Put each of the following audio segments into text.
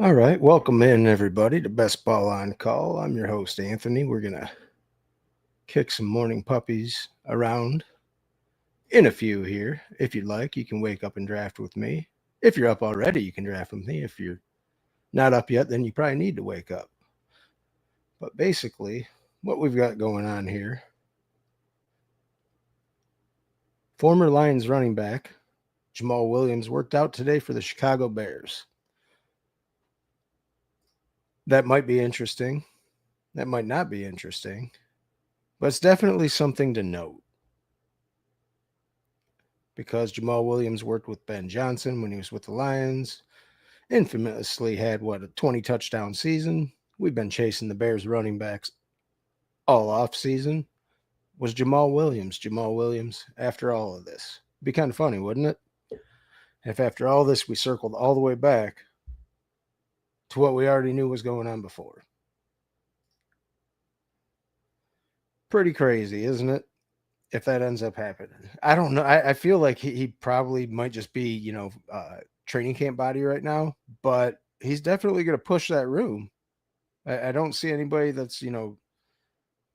All right, welcome in everybody to Best Ball on Call. I'm your host Anthony. We're gonna kick some morning puppies around in a few here. If you'd like, you can wake up and draft with me. If you're up already, you can draft with me. If you're not up yet, then you probably need to wake up. But basically, what we've got going on here: former Lions running back Jamal Williams worked out today for the Chicago Bears. That might be interesting. That might not be interesting, but it's definitely something to note because Jamal Williams worked with Ben Johnson when he was with the Lions, infamously had a 20 touchdown season. We've been chasing the Bears running backs all off season. Was Jamal Williams after all of this? It'd be kind of funny, wouldn't it? If after all this we circled all the way back to what we already knew was going on before. Pretty crazy, isn't it? If that ends up happening, I don't know. I feel like he probably might just be, training camp body right now, but he's definitely going to push that room. I don't see anybody that's,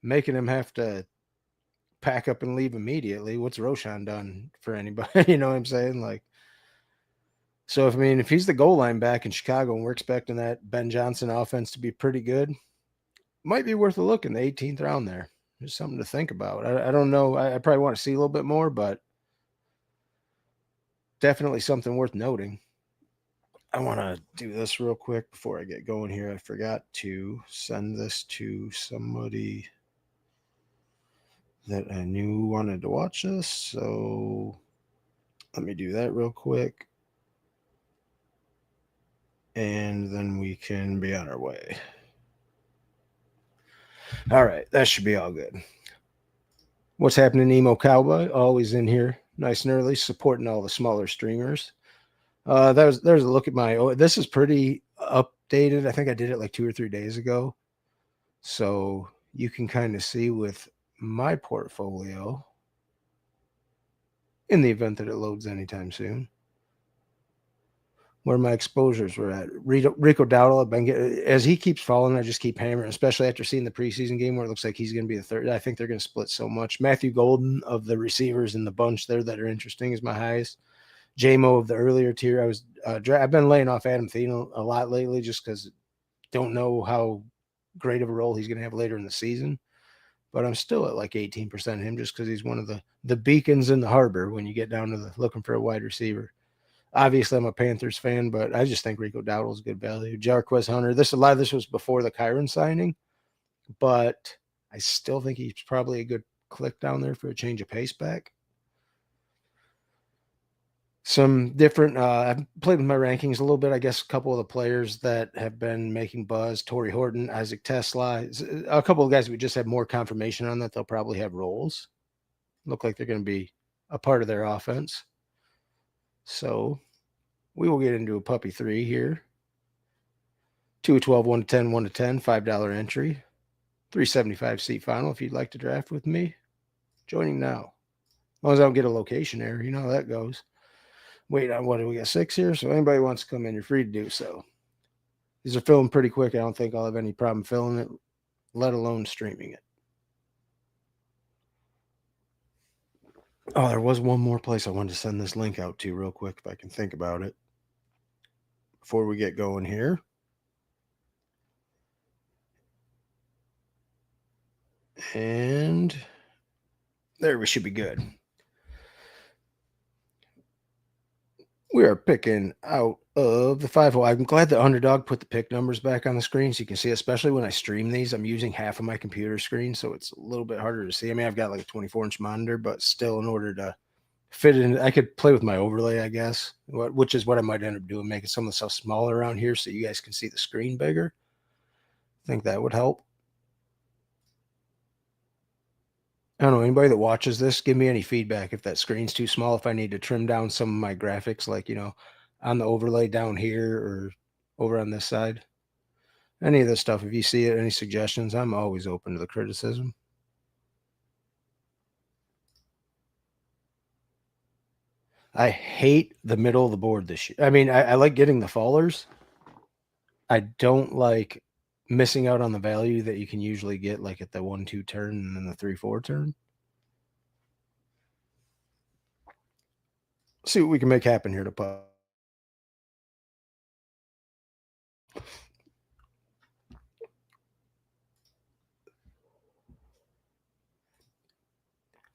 making him have to pack up and leave immediately. What's Roshan done for anybody? You know what I'm saying? Like, so if he's the goal line back in Chicago and we're expecting that Ben Johnson offense to be pretty good, might be worth a look in the 18th round there. Just something to think about. I don't know. I probably want to see a little bit more, but definitely something worth noting. I want to do this real quick before I get going here. I forgot to send this to somebody that I knew wanted to watch this. So let me do that real quick. And then we can be on our way. All right, that should be all good. What's happening, Emo Cowboy? Always in here, nice and early, supporting all the smaller streamers. There's a look at my. Oh, this is pretty updated. I think I did it like 2 or 3 days ago, so you can kind of see with my portfolio in the event that it loads anytime soon where my exposures were at. Rico Dowdle, I've been getting, as he keeps falling, I just keep hammering, especially after seeing the preseason game where it looks like he's going to be the third. I think they're going to split so much. Matthew Golden of the receivers in the bunch there that are interesting is my highest. JMO of the earlier tier. I've been laying off Adam Thielen a lot lately just because don't know how great of a role he's going to have later in the season. But I'm still at like 18% him just because he's one of the beacons in the harbor when you get down to the looking for a wide receiver. Obviously, I'm a Panthers fan, but I just think Rico Dowdle is good value. Jarquez Hunter. A lot of this was before the Kyron signing, but I still think he's probably a good click down there for a change of pace back. Some different. I've played with my rankings a little bit. I guess a couple of the players that have been making buzz: Torrey Horton, Isaac Tesla, a couple of guys we just have more confirmation on that they'll probably have roles. Look like they're going to be a part of their offense. So we will get into a puppy 3 here. 2 12, 1 to 10, 1 to 10, $5 entry. 375 seat final if you'd like to draft with me. Joining now. As long as I don't get a location error, you know how that goes. Wait, on what do we got? 6 here? So anybody wants to come in, you're free to do so. These are filmed pretty quick. I don't think I'll have any problem filling it, let alone streaming it. Oh, there was one more place I wanted to send this link out to real quick if I can think about it before we get going here. And there we should be good. We are picking out of the 5 I'm glad the Underdog put the pick numbers back on the screen so you can see, especially when I stream these. I'm using half of my computer screen, so it's a little bit harder to see. I mean, I've got like a 24-inch monitor, but still, in order to fit it in, I could play with my overlay, I guess, which is what I might end up doing, making some of the stuff smaller around here so you guys can see the screen bigger. I think that would help. I don't know, anybody that watches this, give me any feedback if that screen's too small, if I need to trim down some of my graphics, like, on the overlay down here or over on this side. Any of this stuff, if you see it, any suggestions, I'm always open to the criticism. I hate the middle of the board this year. I mean, I like getting the fallers, I don't like missing out on the value that you can usually get like at the 1-2 turn and then the 3-4 turn. See what we can make happen here to putt.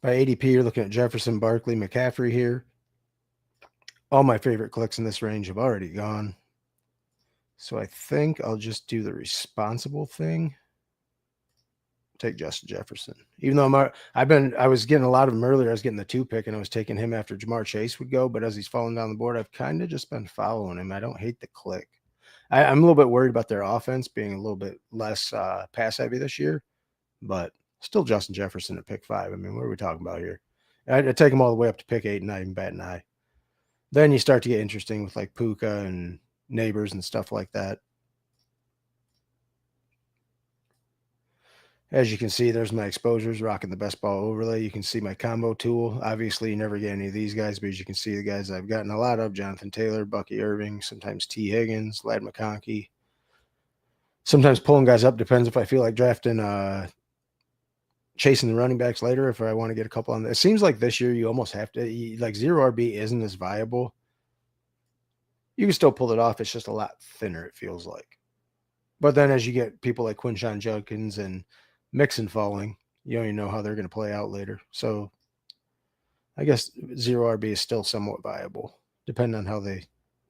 By ADP, you're looking at Jefferson, Barkley, McCaffrey here. All my favorite clicks in this range have already gone. So I think I'll just do the responsible thing. Take Justin Jefferson. Even though I was getting a lot of them earlier. I was getting the 2 pick and I was taking him after Jamar Chase would go. But as he's falling down the board, I've kind of just been following him. I don't hate the click. I'm a little bit worried about their offense being a little bit less pass heavy this year, but still Justin Jefferson at pick 5. I mean, what are we talking about here? I'd take him all the way up to pick 8 and not even bat an eye. Then you start to get interesting with like Puka and Neighbors and stuff like that. As you can see, there's my exposures rocking the best ball overlay. You can see my combo tool. Obviously, you never get any of these guys, but as you can see, the guys I've gotten a lot of: Jonathan Taylor, Bucky Irving, sometimes T. Higgins, Lad McConkey. Sometimes pulling guys up depends if I feel like drafting, chasing the running backs later. If I want to get a couple on, it seems like this year you almost have to like zero RB isn't as viable. You can still pull it off. It's just a lot thinner. It feels like. But then as you get people like Quinshon Judkins and Mixon falling, you don't even know how they're going to play out later. So I guess zero RB is still somewhat viable, depending on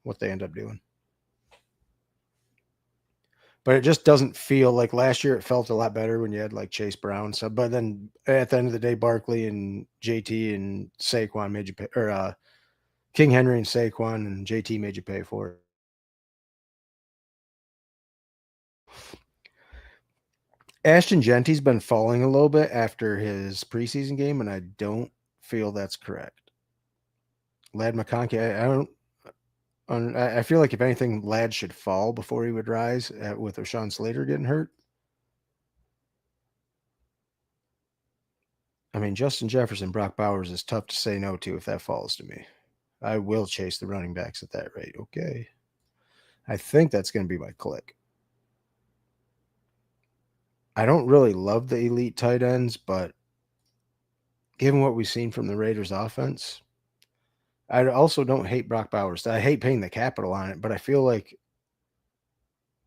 what they end up doing. But it just doesn't feel like last year. It felt a lot better when you had like Chase Brown. So, but then at the end of the day, Barkley and JT and Saquon made you pay, or King Henry and Saquon and JT made you pay for it. Ashton Genty's been falling a little bit after his preseason game, and I don't feel that's correct. Lad McConkey, I feel like if anything, Lad should fall before he would rise with Rashawn Slater getting hurt. I mean, Justin Jefferson, Brock Bowers is tough to say no to if that falls to me. I will chase the running backs at that rate. Okay. I think that's going to be my click. I don't really love the elite tight ends, but given what we've seen from the Raiders offense, I also don't hate Brock Bowers. I hate paying the capital on it, but I feel like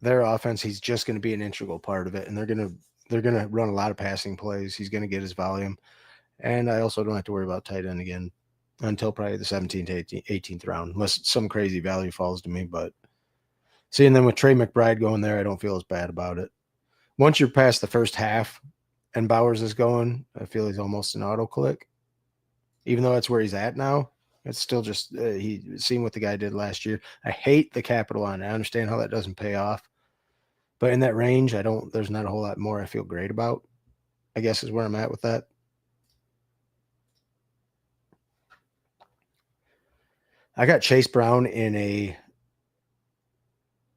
their offense, he's just going to be an integral part of it, and they're going to run a lot of passing plays. He's going to get his volume, and I also don't have to worry about tight end again until probably the 17th to 18th round, unless some crazy value falls to me. But seeing them with Trey McBride going there, I don't feel as bad about it. Once you're past the first half and Bowers is going, I feel he's almost an auto click. Even though that's where he's at now, it's still just he seen what the guy did last year. I hate the capital on it. I understand how that doesn't pay off, but in that range, there's not a whole lot more I feel great about, I guess is where I'm at with that. I got Chase Brown in a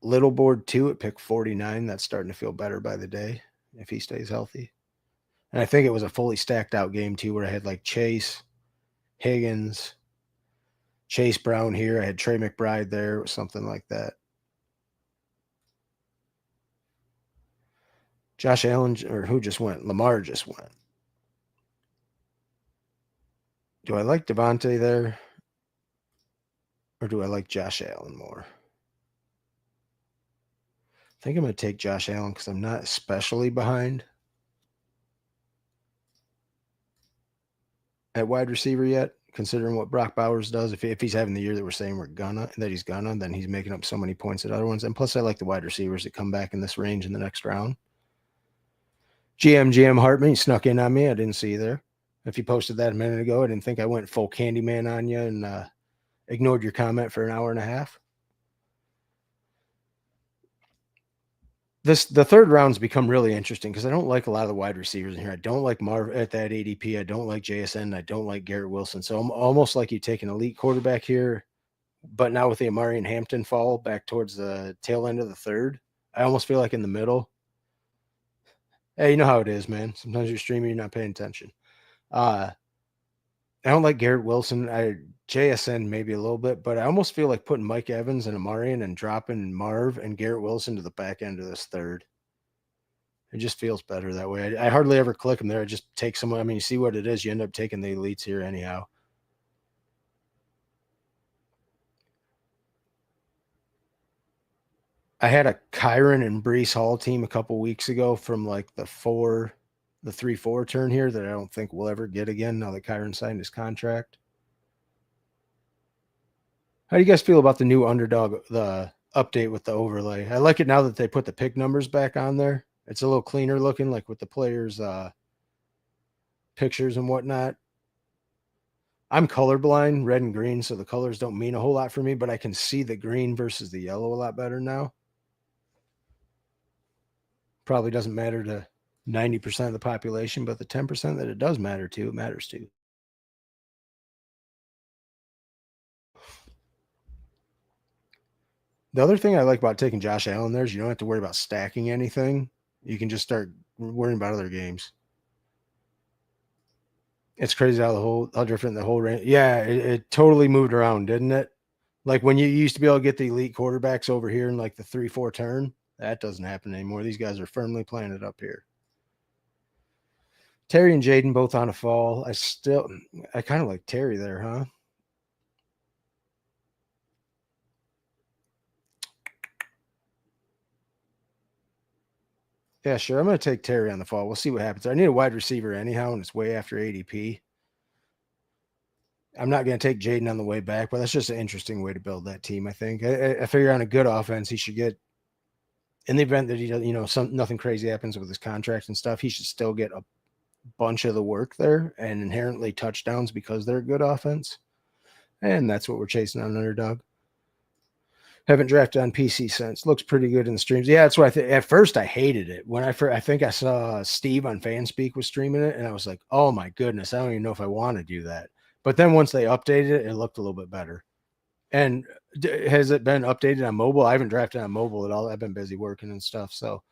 little board 2 at pick 49. That's starting to feel better by the day if he stays healthy. And I think it was a fully stacked out game too, where I had like Chase, Higgins, Chase Brown here. I had Trey McBride there, or something like that. Josh Allen, or who just went? Lamar just went. Do I like Devontae there? Or do I like Josh Allen more? I think I'm going to take Josh Allen because I'm not especially behind at wide receiver yet, considering what Brock Bowers does. If he's having the year that we're saying he's gonna, then he's making up so many points at other ones. And plus, I like the wide receivers that come back in this range in the next round. GM Hartman, he snuck in on me. I didn't see you there. If you posted that a minute ago, I didn't think I went full Candyman on you and ignored your comment for an hour and a half. The third round's become really interesting because I don't like a lot of the wide receivers in here. I don't like Marv at that ADP. I don't like JSN. I don't like Garrett Wilson. So I'm almost like you take an elite quarterback here, but now with the Amari and Hampton fall back towards the tail end of the third, I almost feel like in the middle. Hey, you know how it is, man. Sometimes you're streaming, you're not paying attention. I don't like Garrett Wilson. JSN maybe a little bit, but I almost feel like putting Mike Evans and Amarian and dropping Marv and Garrett Wilson to the back end of this third. It just feels better that way. I hardly ever click them there. I just take someone. I mean, you see what it is. You end up taking the elites here anyhow. I had a Kyron and Brees Hall team a couple weeks ago from like the 3-4 turn here that I don't think we'll ever get again now that Kyron signed his contract. How do you guys feel about the new Underdog, the update with the overlay? I like it now that they put the pick numbers back on there. It's a little cleaner looking, like with the players' pictures and whatnot. I'm colorblind, red and green, so the colors don't mean a whole lot for me, but I can see the green versus the yellow a lot better now. Probably doesn't matter to 90% of the population, but the 10% that it does matter to, it matters to. The other thing I like about taking Josh Allen there is you don't have to worry about stacking anything. You can just start worrying about other games. It's crazy how different the whole range. Yeah, it totally moved around, didn't it? Like when you used to be able to get the elite quarterbacks over here in like the 3-4 turn, that doesn't happen anymore. These guys are firmly planted up here. Terry and Jaden both on a fall. I kind of like Terry there, huh? Yeah, sure. I'm going to take Terry on the fall. We'll see what happens. I need a wide receiver anyhow, and it's way after ADP. I'm not going to take Jaden on the way back, but that's just an interesting way to build that team. I think. I figure on a good offense, he should get, in the event that he does, nothing crazy happens with his contract and stuff, he should still get a bunch of the work there and inherently touchdowns because they're a good offense. And that's what we're chasing on Underdog. Haven't drafted on PC since. Looks pretty good in the streams. Yeah, that's what at first I hated it. When I think I saw Steve on Fanspeak was streaming it, and I was like, oh my goodness, I don't even know if I want to do that. But then once they updated it, it looked a little bit better. And has it been updated on mobile? I haven't drafted on mobile at all. I've been busy working and stuff. So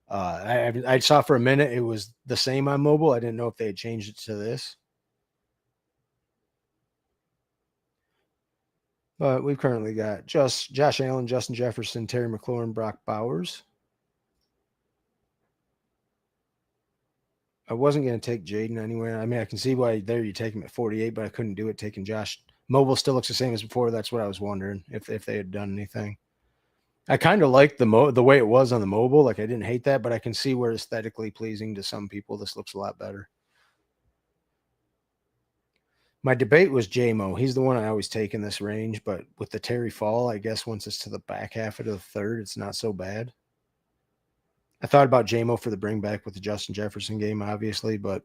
I saw for a minute it was the same on mobile. I didn't know if they had changed it to this. But we've currently got just Josh Allen, Justin Jefferson, Terry McLaurin, Brock Bowers. I wasn't going to take Jaden anywhere. I mean, I can see why there you take him at 48, but I couldn't do it taking Josh. Mobile still looks the same as before. That's what I was wondering if they had done anything. I kind of like the way it was on the mobile. Like I didn't hate that, but I can see where aesthetically pleasing to some people this looks a lot better. My debate was JMO. He's the one I always take in this range, but with the Terry Fall, I guess once it's to the back half of the third, it's not so bad. I thought about JMO for the bring back with the Justin Jefferson game, obviously, but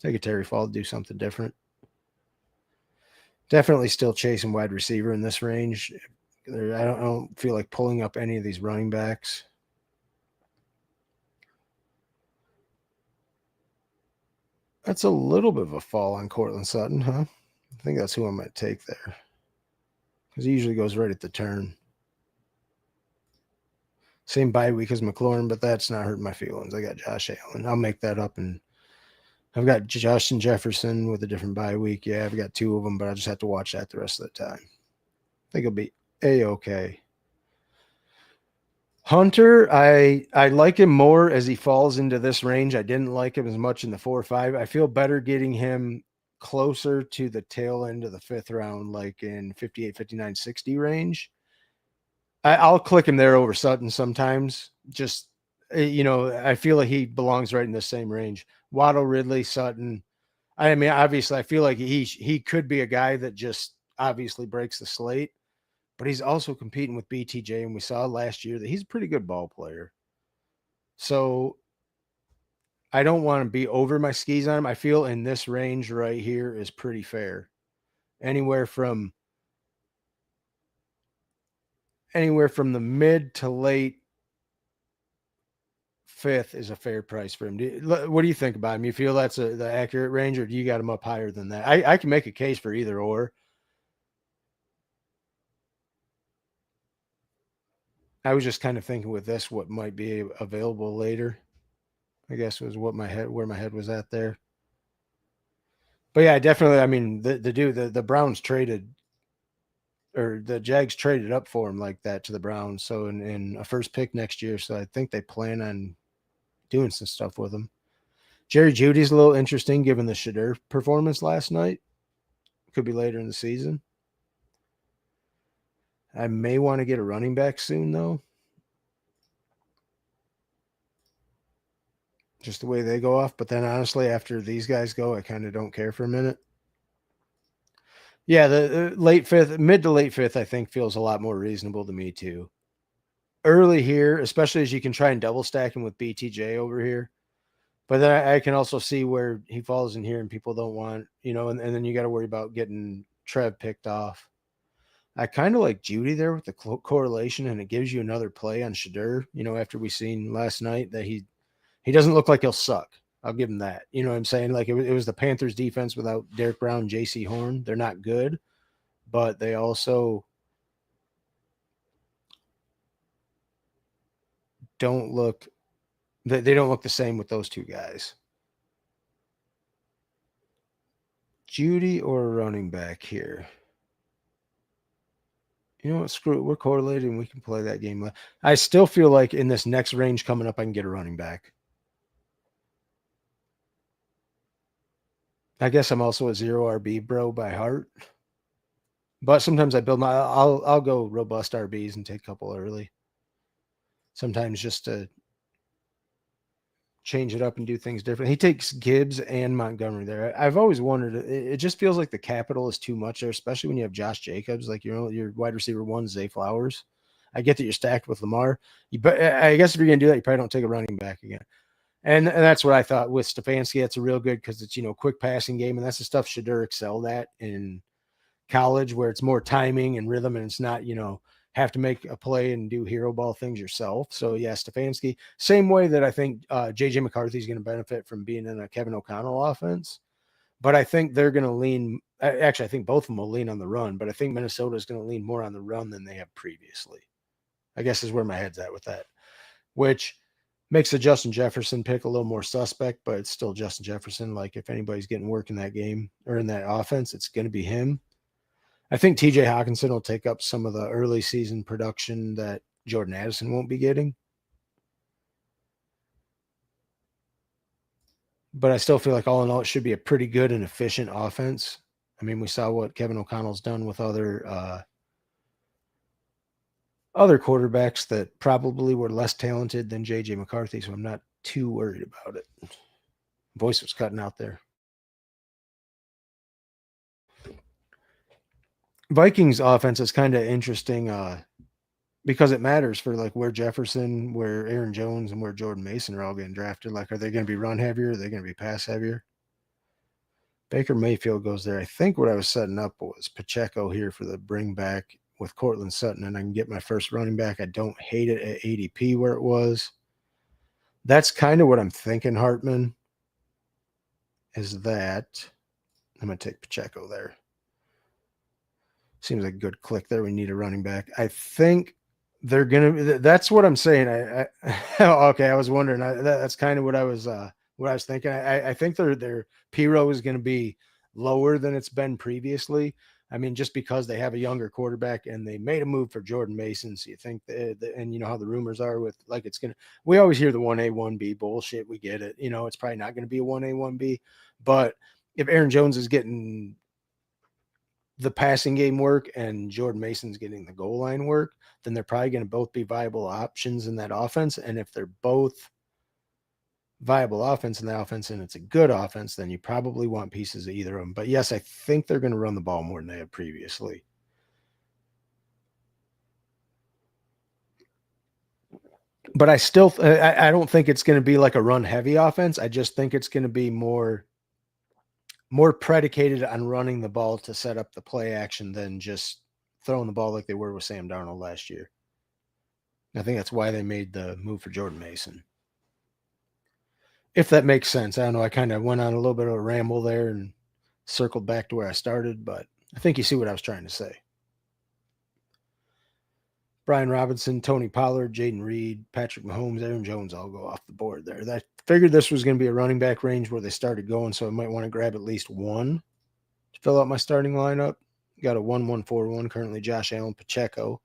take a Terry Fall to do something different. Definitely still chasing wide receiver in this range. I don't feel like pulling up any of these running backs. That's a little bit of a fall on Cortland Sutton, huh? I think that's who I'm going to take there because he usually goes right at the turn. Same bye week as McLaurin, but that's not hurting my feelings. I got Josh Allen. I'll make that up, and I've got Justin Jefferson with a different bye week. Yeah, I've got two of them, but I just have to watch that the rest of the time. I think it'll be A-okay. Hunter, I like him more as he falls into this range. I didn't like him as much in the 4 or 5. I feel better getting him closer to the tail end of the 5th round, like in 58, 59, 60 range. I'll click him there over Sutton sometimes. Just, I feel like he belongs right in the same range. Waddle, Ridley, Sutton. I mean, obviously, I feel like he could be a guy that just obviously breaks the slate, but he's also competing with BTJ, and we saw last year that he's a pretty good ball player. So I don't want to be over my skis on him. I feel in this range right here is pretty fair. Anywhere from the mid to late 5th is a fair price for him. What do you think about him? You feel that's the accurate range, or do you got him up higher than that? I can make a case for either or. I was just kind of thinking with this what might be available later. I guess was where my head was at there. But yeah, definitely. I mean, the Browns traded, or the Jags traded up for him like that to the Browns. So in a first pick next year. So I think they plan on doing some stuff with him. Jerry Judy's a little interesting given the Shadur performance last night. Could be later in the season. I may want to get a running back soon though. Just the way they go off. But then honestly, after these guys go, I kind of don't care for a minute. Yeah, the late fifth, mid to late fifth, I think feels a lot more reasonable to me too. Early here, especially as you can try and double stack him with BTJ over here. But then I can also see where he falls in here and people don't want, and then you got to worry about getting Trev picked off. I kind of like Judy there with the correlation, and it gives you another play on Shadur, after we seen last night that he doesn't look like he'll suck. I'll give him that. You know what I'm saying? Like it was the Panthers defense without Derek Brown, JC Horn. They're not good, but they also don't look they don't look the same with those two guys. Judy or a running back here? You know what? Screw it. We're correlated and we can play that game. I still feel like in this next range coming up, I can get a running back. I guess I'm also a 0 RB bro by heart. But sometimes I build I'll go robust RBs and take a couple early. Sometimes just to change it up and do things different. He takes Gibbs and Montgomery there. I've always wondered, it just feels like the capital is too much there, especially when you have Josh Jacobs, like your wide receiver one, Zay Flowers. I get that you're stacked with Lamar. But I guess if you're going to do that, you probably don't take a running back again. And that's what I thought with Stefanski. That's a real good because it's, quick passing game. And that's the stuff Shadur excelled at in college where it's more timing and rhythm and it's not, have to make a play and do hero ball things yourself. So yeah, Stefanski, same way that I think JJ McCarthy is going to benefit from being in a Kevin O'Connell offense. But I think they're going to lean. Actually, I think both of them will lean on the run. But I think Minnesota is going to lean more on the run than they have previously. I guess is where my head's at with that, which makes the Justin Jefferson pick a little more suspect. But it's still Justin Jefferson. Like if anybody's getting work in that game or in that offense, it's going to be him. I think TJ Hawkinson will take up some of the early season production that Jordan Addison won't be getting. But I still feel like all in all, it should be a pretty good and efficient offense. I mean, we saw what Kevin O'Connell's done with other quarterbacks that probably were less talented than JJ McCarthy, so I'm not too worried about it. Voice was cutting out there. Vikings offense is kind of interesting because it matters for like where Jefferson, where Aaron Jones, and where Jordan Mason are all getting drafted. Like, are they going to be run heavier? Are they going to be pass heavier? Baker Mayfield goes there. I think what I was setting up was Pacheco here for the bring back with Cortland Sutton, and I can get my first running back. I don't hate it at ADP where it was. That's kind of what I'm thinking, Hartman, is that I'm going to take Pacheco there. Seems like a good click there. We need a running back. I think they're going to – that's what I'm saying. Okay, I was wondering. That's kind of what I was thinking. I think their P-row is going to be lower than it's been previously. I mean, just because they have a younger quarterback and they made a move for Jordan Mason. So you think and you know how the rumors are with like it's going to – we always hear the 1A, 1B bullshit. We get it. It's probably not going to be a 1A, 1B. But if Aaron Jones is getting – the passing game work and Jordan Mason's getting the goal line work, then they're probably going to both be viable options in that offense. And if they're both viable offense in the offense and it's a good offense, then you probably want pieces of either of them. But yes, I think they're going to run the ball more than they have previously. But I still, I don't think it's going to be like a run heavy offense. I just think it's going to be more predicated on running the ball to set up the play action than just throwing the ball like they were with Sam Darnold last year. I think that's why they made the move for Jordan Mason. If that makes sense. I don't know. I kind of went on a little bit of a ramble there and circled back to where I started, but I think you see what I was trying to say. Brian Robinson, Tony Pollard, Jaden Reed, Patrick Mahomes, Aaron Jones all go off the board there. I figured this was going to be a running back range where they started going, so I might want to grab at least one. Fill out my starting lineup. Got a 1-1-4-1 currently. Josh Allen, Pacheco,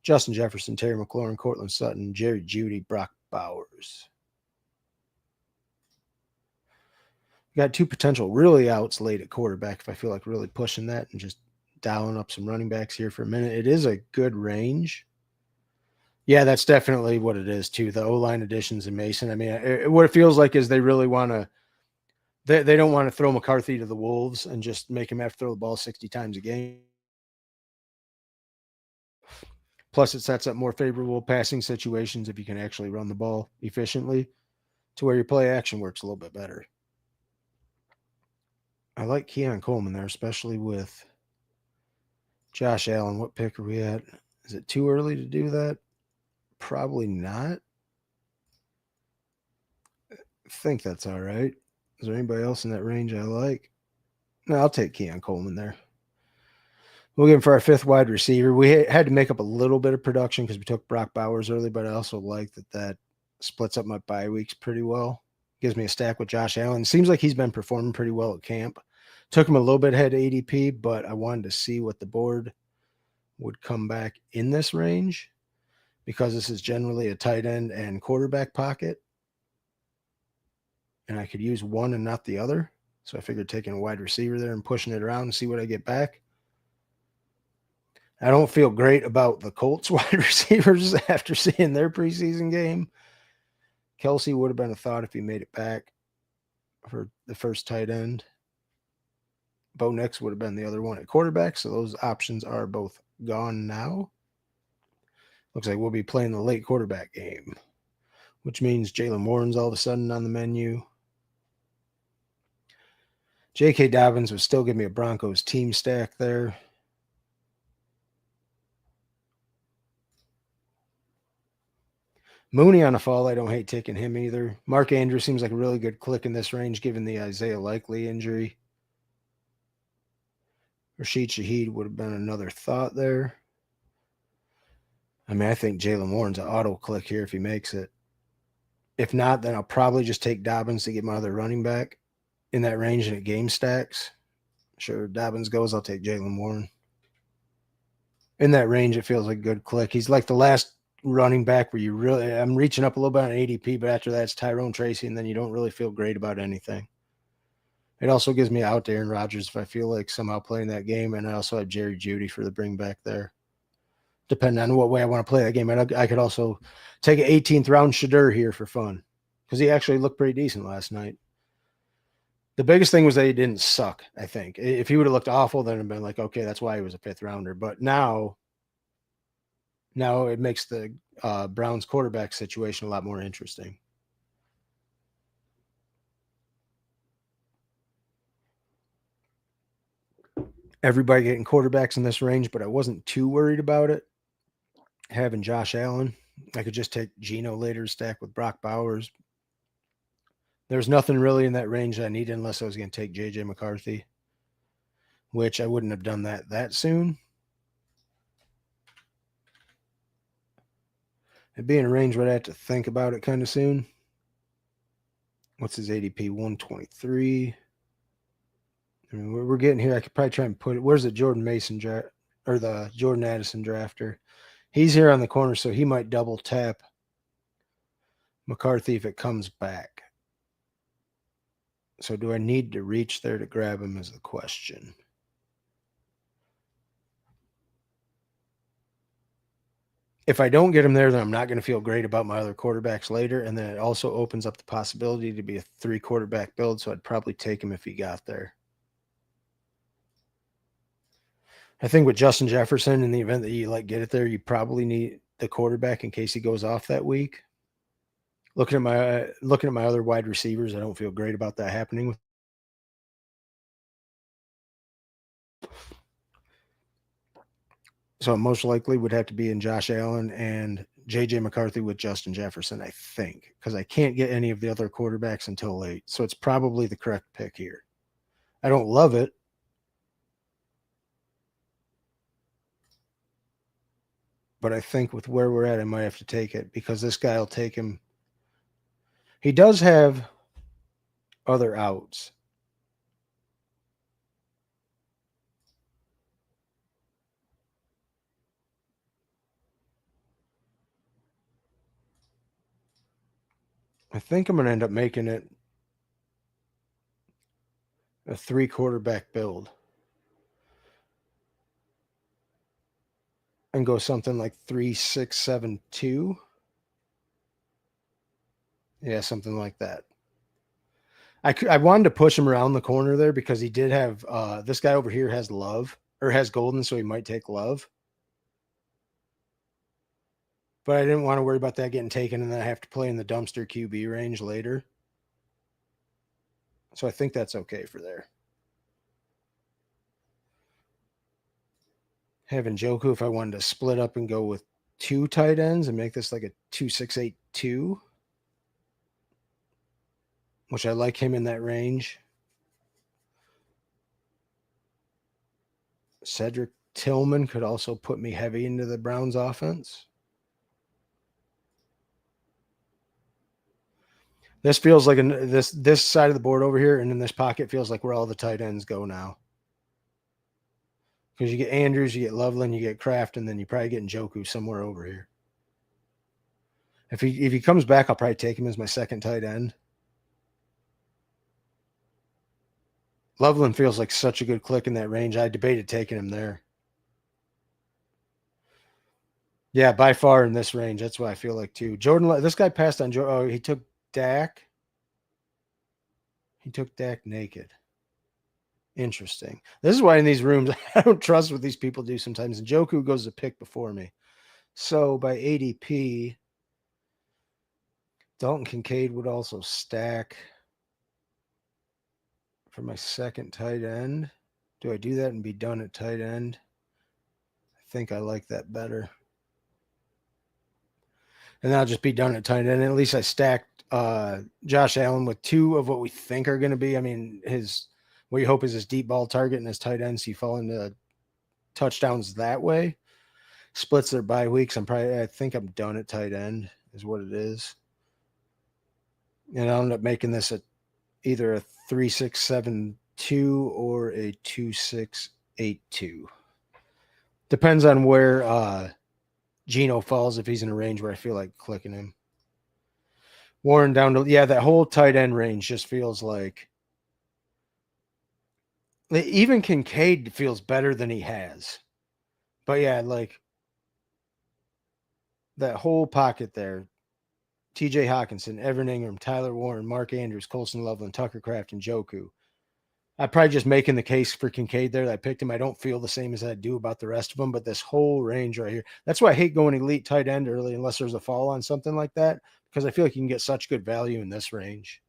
Justin Jefferson, Terry McLaurin, Cortland Sutton, Jerry Jeudy, Brock Bowers. Got two potential really outs late at quarterback if I feel like really pushing that and just dialing up some running backs here for a minute. It is a good range. Yeah, that's definitely what it is too. The O-line additions and Mason. I mean, what it feels like is they really want to. They don't want to throw McCarthy to the wolves and just make him have to throw the ball 60 times a game. Plus, it sets up more favorable passing situations if you can actually run the ball efficiently, to where your play action works a little bit better. I like Keon Coleman there, especially with Josh Allen. What pick are we at? Is it too early to do that? Probably not. I think that's all right. Is there anybody else in that range I like? No, I'll take Keon Coleman there. We'll get him for our fifth wide receiver. We had to make up a little bit of production because we took Brock Bowers early, but I also like that splits up my bye weeks pretty well. Gives me a stack with Josh Allen. Seems like he's been performing pretty well at camp. Took him a little bit ahead of ADP, but I wanted to see what the board would come back in this range because this is generally a tight end and quarterback pocket. And I could use one and not the other. So I figured taking a wide receiver there and pushing it around and see what I get back. I don't feel great about the Colts wide receivers after seeing their preseason game. Kelsey would have been a thought if he made it back for the first tight end. Bo Nix would have been the other one at quarterback, so those options are both gone now. Looks like we'll be playing the late quarterback game, which means Jalen Warren's all of a sudden on the menu. J.K. Dobbins would still give me a Broncos team stack there. Mooney on a fall, I don't hate taking him either. Mark Andrews seems like a really good click in this range given the Isaiah Likely injury. Rashid Shaheed would have been another thought there. I mean, I think Jalen Warren's an auto click here if he makes it. If not, then I'll probably just take Dobbins to get my other running back in that range and at game stacks. Sure, Dobbins goes, I'll take Jalen Warren. In that range, it feels like a good click. He's like the last running back where you really, I'm reaching up a little bit on ADP, but after that, it's Tyrone Tracy, and then you don't really feel great about anything. It also gives me out to Aaron Rodgers if I feel like somehow playing that game, and I also have Jerry Jeudy for the bring back there. Depending on what way I want to play that game. I could also take an 18th round Shadur here for fun because he actually looked pretty decent last night. The biggest thing was that he didn't suck, I think. If he would have looked awful, then it would have been like, okay, that's why he was a fifth rounder. But now it makes the Browns quarterback situation a lot more interesting. Everybody getting quarterbacks in this range, but I wasn't too worried about it. Having Josh Allen, I could just take Geno later, stack with Brock Bowers. There's nothing really in that range I needed unless I was going to take J.J. McCarthy, which I wouldn't have done that soon. It'd be in a range where I'd have to think about it kind of soon. What's his ADP? 123. I mean, we're getting here. I could probably try and put it. Where's the Jordan Mason draft or the Jordan Addison drafter? He's here on the corner, so he might double tap McCarthy if it comes back. So do I need to reach there to grab him is the question. If I don't get him there, then I'm not going to feel great about my other quarterbacks later. And then it also opens up the possibility to be a 3-quarterback build. So I'd probably take him if he got there. I think with Justin Jefferson, in the event that you get it there, you probably need the quarterback in case he goes off that week. Looking at my other wide receivers, I don't feel great about that happening. So most likely would have to be in Josh Allen and J.J. McCarthy with Justin Jefferson, I think, because I can't get any of the other quarterbacks until late. So it's probably the correct pick here. I don't love it, but I think with where we're at, I might have to take it because this guy will take him. He does have other outs. I think I'm going to end up making it a 3 quarterback build and go something like 3-6-7-2. Yeah, something like that. I wanted to push him around the corner there because he did have this guy over here has Love or has Golden, so he might take Love. But I didn't want to worry about that getting taken and then I have to play in the dumpster QB range later. So I think that's okay for there. Having Joku, if I wanted to split up and go with 2 tight ends and make this like a 2-6-8-2, which I like him in that range. Cedric Tillman could also put me heavy into the Browns offense. This feels like this side of the board over here and in this pocket feels like where all the tight ends go now. Because you get Andrews, you get Loveland, you get Kraft, and then you probably get Njoku somewhere over here. If he comes back, I'll probably take him as my second tight end. Loveland feels like such a good click in that range. I debated taking him there. Yeah, by far in this range. That's what I feel like too. Jordan, this guy passed on Joe. Oh, he took Dak. He took Dak naked. Interesting. This is why in these rooms I don't trust what these people do sometimes. And Njoku goes to pick before me. So by ADP, Dalton Kincaid would also stack for my second tight end. Do I do that and be done at tight end? I think I like that better. And I'll just be done at tight end. At least I stacked Josh Allen with 2 of what we think are going to be. I mean, what you hope is his deep ball target and his tight ends. So you fall into touchdowns that way. Splits their bye weeks. I think I'm done at tight end is what it is. And I'll end up making this either a 3-6-7-2 or a 2-6-8-2. Depends on where Geno falls if he's in a range where I feel like clicking him. Warren down to that whole tight end range just feels like even Kincaid feels better than he has. But yeah, like that whole pocket there. TJ Hawkinson, Evan Ingram, Tyler Warren, Mark Andrews, Colson Loveland, Tucker Kraft, and Njoku. I'm probably just making the case for Kincaid there that I picked him. I don't feel the same as I do about the rest of them, but this whole range right here. That's why I hate going elite tight end early unless there's a fall on something like that, because I feel like you can get such good value in this range.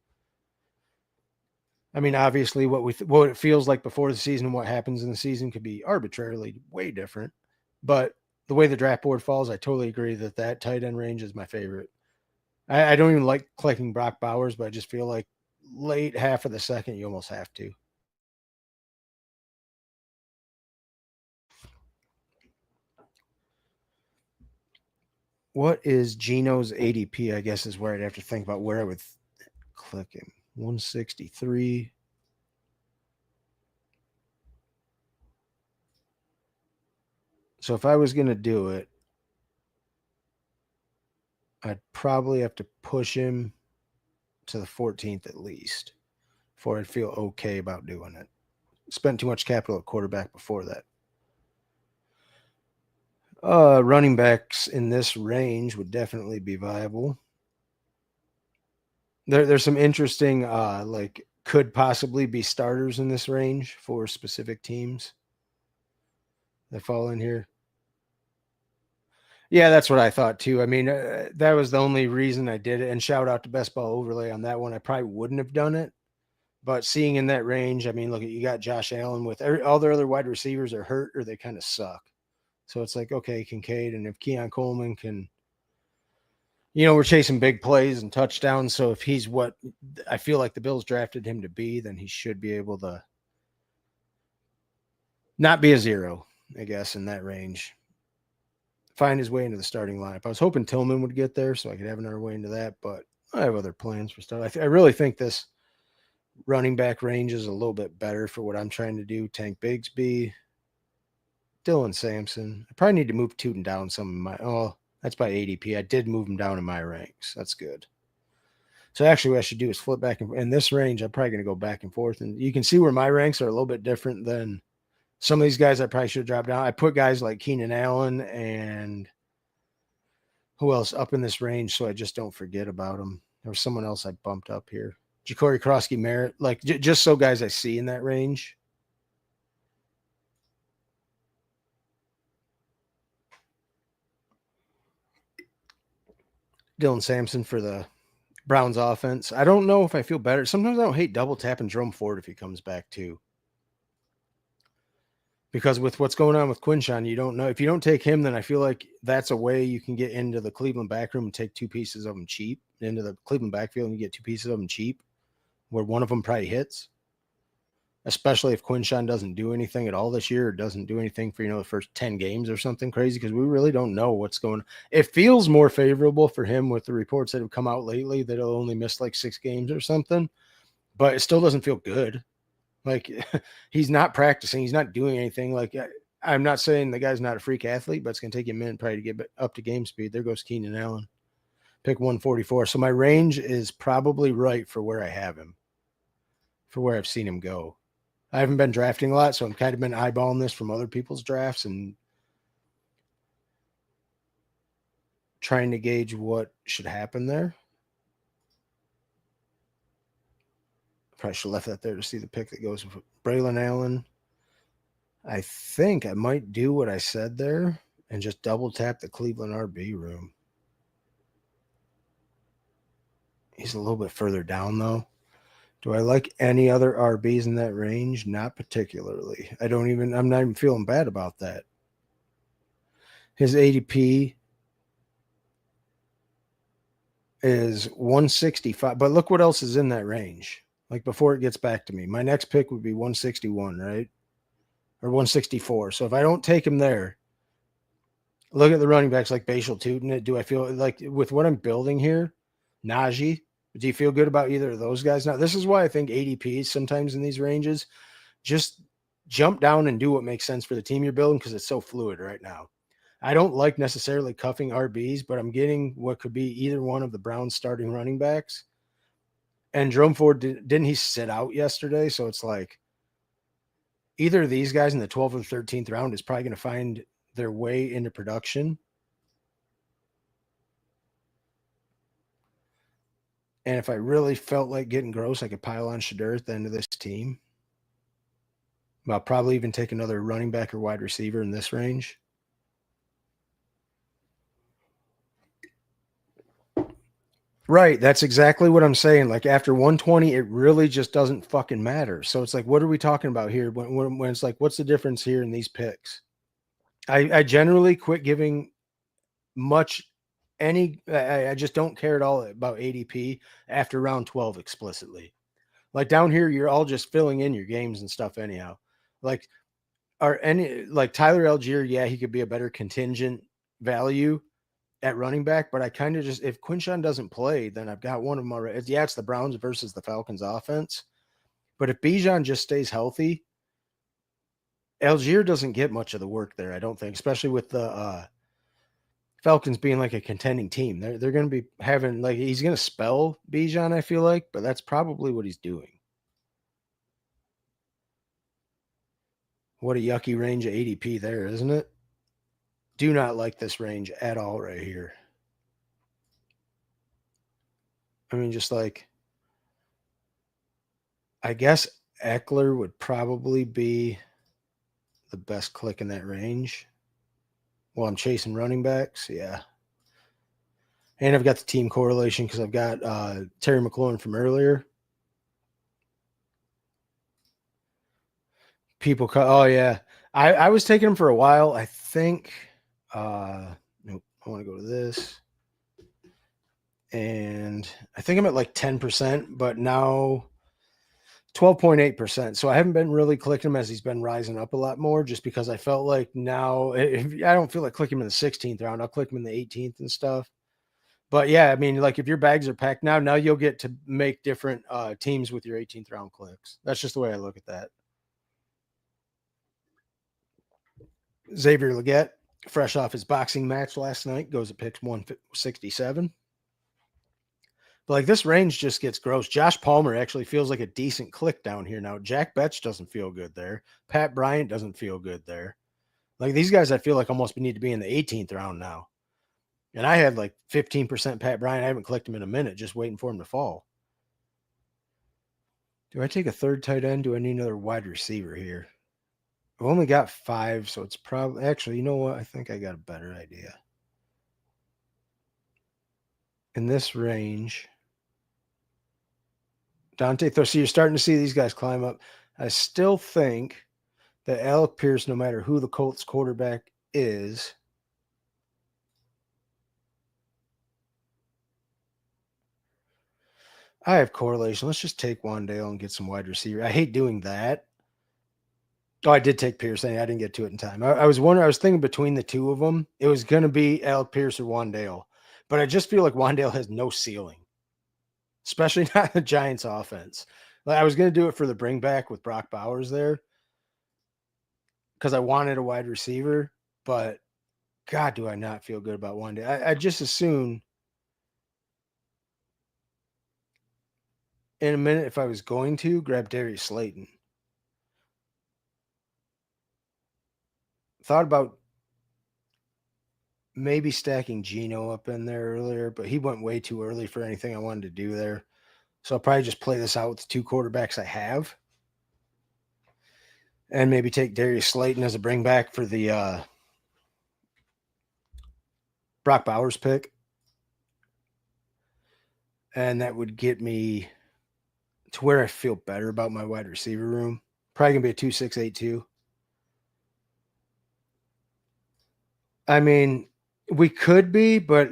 I mean, obviously, what it feels like before the season and what happens in the season could be arbitrarily way different. But the way the draft board falls, I totally agree that tight end range is my favorite. I don't even like clicking Brock Bowers, but I just feel like late half of the second, you almost have to. What is Geno's ADP? I guess is where I'd have to think about where I would click him. 163. So if I was going to do it, I'd probably have to push him to the 14th at least before I'd feel okay about doing it. Spent too much capital at quarterback before that. Running backs in this range would definitely be viable. There's some interesting, could possibly be starters in this range for specific teams that fall in here. Yeah, that's what I thought too. I mean, that was the only reason I did it. And shout out to Best Ball Overlay on that one. I probably wouldn't have done it, but seeing in that range, I mean, look, you got Josh Allen with all their other wide receivers are hurt or they kind of suck. So it's like, okay, Kincaid, and if Keon Coleman can, we're chasing big plays and touchdowns. So if he's what I feel like the Bills drafted him to be, then he should be able to not be a 0, I guess, in that range. Find his way into the starting lineup. I was hoping Tillman would get there so I could have another way into that, but I have other plans for stuff. I really think this running back range is a little bit better for what I'm trying to do. Tank Bigsby, Dylan Sampson. I probably need to move Tootin down some of my. Oh, that's by ADP. I did move him down in my ranks. That's good. So actually what I should do is flip back in this range. I'm probably going to go back and forth, and you can see where my ranks are a little bit different than some of these guys. I probably should have dropped down. I put guys like Keenan Allen and who else up in this range, so I just don't forget about them. There was someone else I bumped up here. Ja'Cory Krosky Merritt, like just so guys I see in that range. Dylan Sampson for the Browns offense. I don't know if I feel better. Sometimes I don't hate double tapping Jerome Ford if he comes back too. Because with what's going on with Quinshon, you don't know. If you don't take him, then I feel like that's a way you can get into the Cleveland backroom and take two pieces of them cheap, into the Cleveland backfield, and you get two pieces of them cheap, where one of them probably hits. Especially if Quinshon doesn't do anything at all this year, or doesn't do anything for, the first 10 games or something crazy, because we really don't know what's going on. It feels more favorable for him with the reports that have come out lately that he'll only miss like 6 games or something, but it still doesn't feel good. Like, he's not practicing. He's not doing anything. Like, I'm not saying the guy's not a freak athlete, but it's going to take you a minute probably to get up to game speed. There goes Keenan Allen. Pick 144. So my range is probably right for where I have him, for where I've seen him go. I haven't been drafting a lot, so I've kind of been eyeballing this from other people's drafts and trying to gauge what should happen there. Probably should have left that there to see the pick that goes with Braylon Allen. I think I might do what I said there and just double tap the Cleveland RB room. He's a little bit further down, though. Do I like any other RBs in that range? Not particularly. I'm not even feeling bad about that. His ADP is 165, but look what else is in that range. Like, before it gets back to me, my next pick would be 161, right? Or 164. So if I don't take him there, look at the running backs like Bashal Tutin. Do I feel like with what I'm building here, Najee, do you feel good about either of those guys? Now, this is why I think ADPs sometimes in these ranges, just jump down and do what makes sense for the team you're building, because it's so fluid right now. I don't like necessarily cuffing RBs, but I'm getting what could be either one of the Browns starting running backs. And Jerome Ford, didn't he sit out yesterday? So it's like either of these guys in the 12th or 13th round is probably going to find their way into production. And if I really felt like getting gross, I could pile on Shadur at the end of this team. I'll probably even take another running back or wide receiver in this range. Right. That's exactly what I'm saying. Like, after 120, it really just doesn't fucking matter. So it's like, what are we talking about here? When it's like, what's the difference here in these picks? I generally quit giving much I just don't care at all about ADP after round 12 explicitly. Like, down here, you're all just filling in your games and stuff anyhow. Like, Tyler Algier, yeah, he could be a better contingent value at running back, but I kind of just, if Quinshon doesn't play, then I've got one of them already. Yeah, it's the Browns versus the Falcons offense. But if Bijan just stays healthy, Algier doesn't get much of the work there, I don't think, especially with the Falcons being like a contending team. They're going to be having, like, he's going to spell Bijan, I feel like, but that's probably what he's doing. What a yucky range of ADP there, isn't it? Do not like this range at all right here. I mean, just like, I guess Eckler would probably be the best click in that range. Well, I'm chasing running backs. Yeah. And I've got the team correlation because I've got Terry McLaurin from earlier. Oh, yeah. I was taking him for a while. I think, nope, I want to go to this. And I think I'm at like 10%, but now 12.8%. So I haven't been really clicking him as he's been rising up a lot more, just because I felt like now, if I don't feel like clicking him in the 16th round, I'll click him in the 18th and stuff. But yeah, I mean, like, if your bags are packed now you'll get to make different teams with your 18th round clicks. That's just the way I look at that. Xavier Legette, fresh off his boxing match last night, goes at picks 167. But like this range just gets gross. Josh Palmer actually feels like a decent click down here now. Jack Betch doesn't feel good there. Pat Bryant doesn't feel good there. Like these guys, I feel like almost need to be in the 18th round now. And I had like 15% Pat Bryant. I haven't clicked him in a minute, just waiting for him to fall. Do I take a third tight end? Do I need another wide receiver here? I've only got 5, so it's probably actually, you know what? I think I got a better idea. In this range, Dante, so you're starting to see these guys climb up. I still think that Alec Pierce, no matter who the Colts quarterback is, I have correlation. Let's just take Wandale and get some wide receiver. I hate doing that. Oh, I did take Pierce. I didn't get to it in time. I was wondering, I was thinking between the two of them, it was going to be Alec Pierce or Wandale. But I just feel like Wandale has no ceiling, especially not the Giants offense. Like I was going to do it for the bring back with Brock Bowers there because I wanted a wide receiver, but God, do I not feel good about Wandale. I just assume in a minute, if I was going to grab Darius Slayton. Thought about maybe stacking Geno up in there earlier, but he went way too early for anything I wanted to do there. So I'll probably just play this out with the 2 quarterbacks I have. And maybe take Darius Slayton as a bring back for the Brock Bowers pick. And that would get me to where I feel better about my wide receiver room. Probably going to be a 2-6-8-2. I mean, we could be, but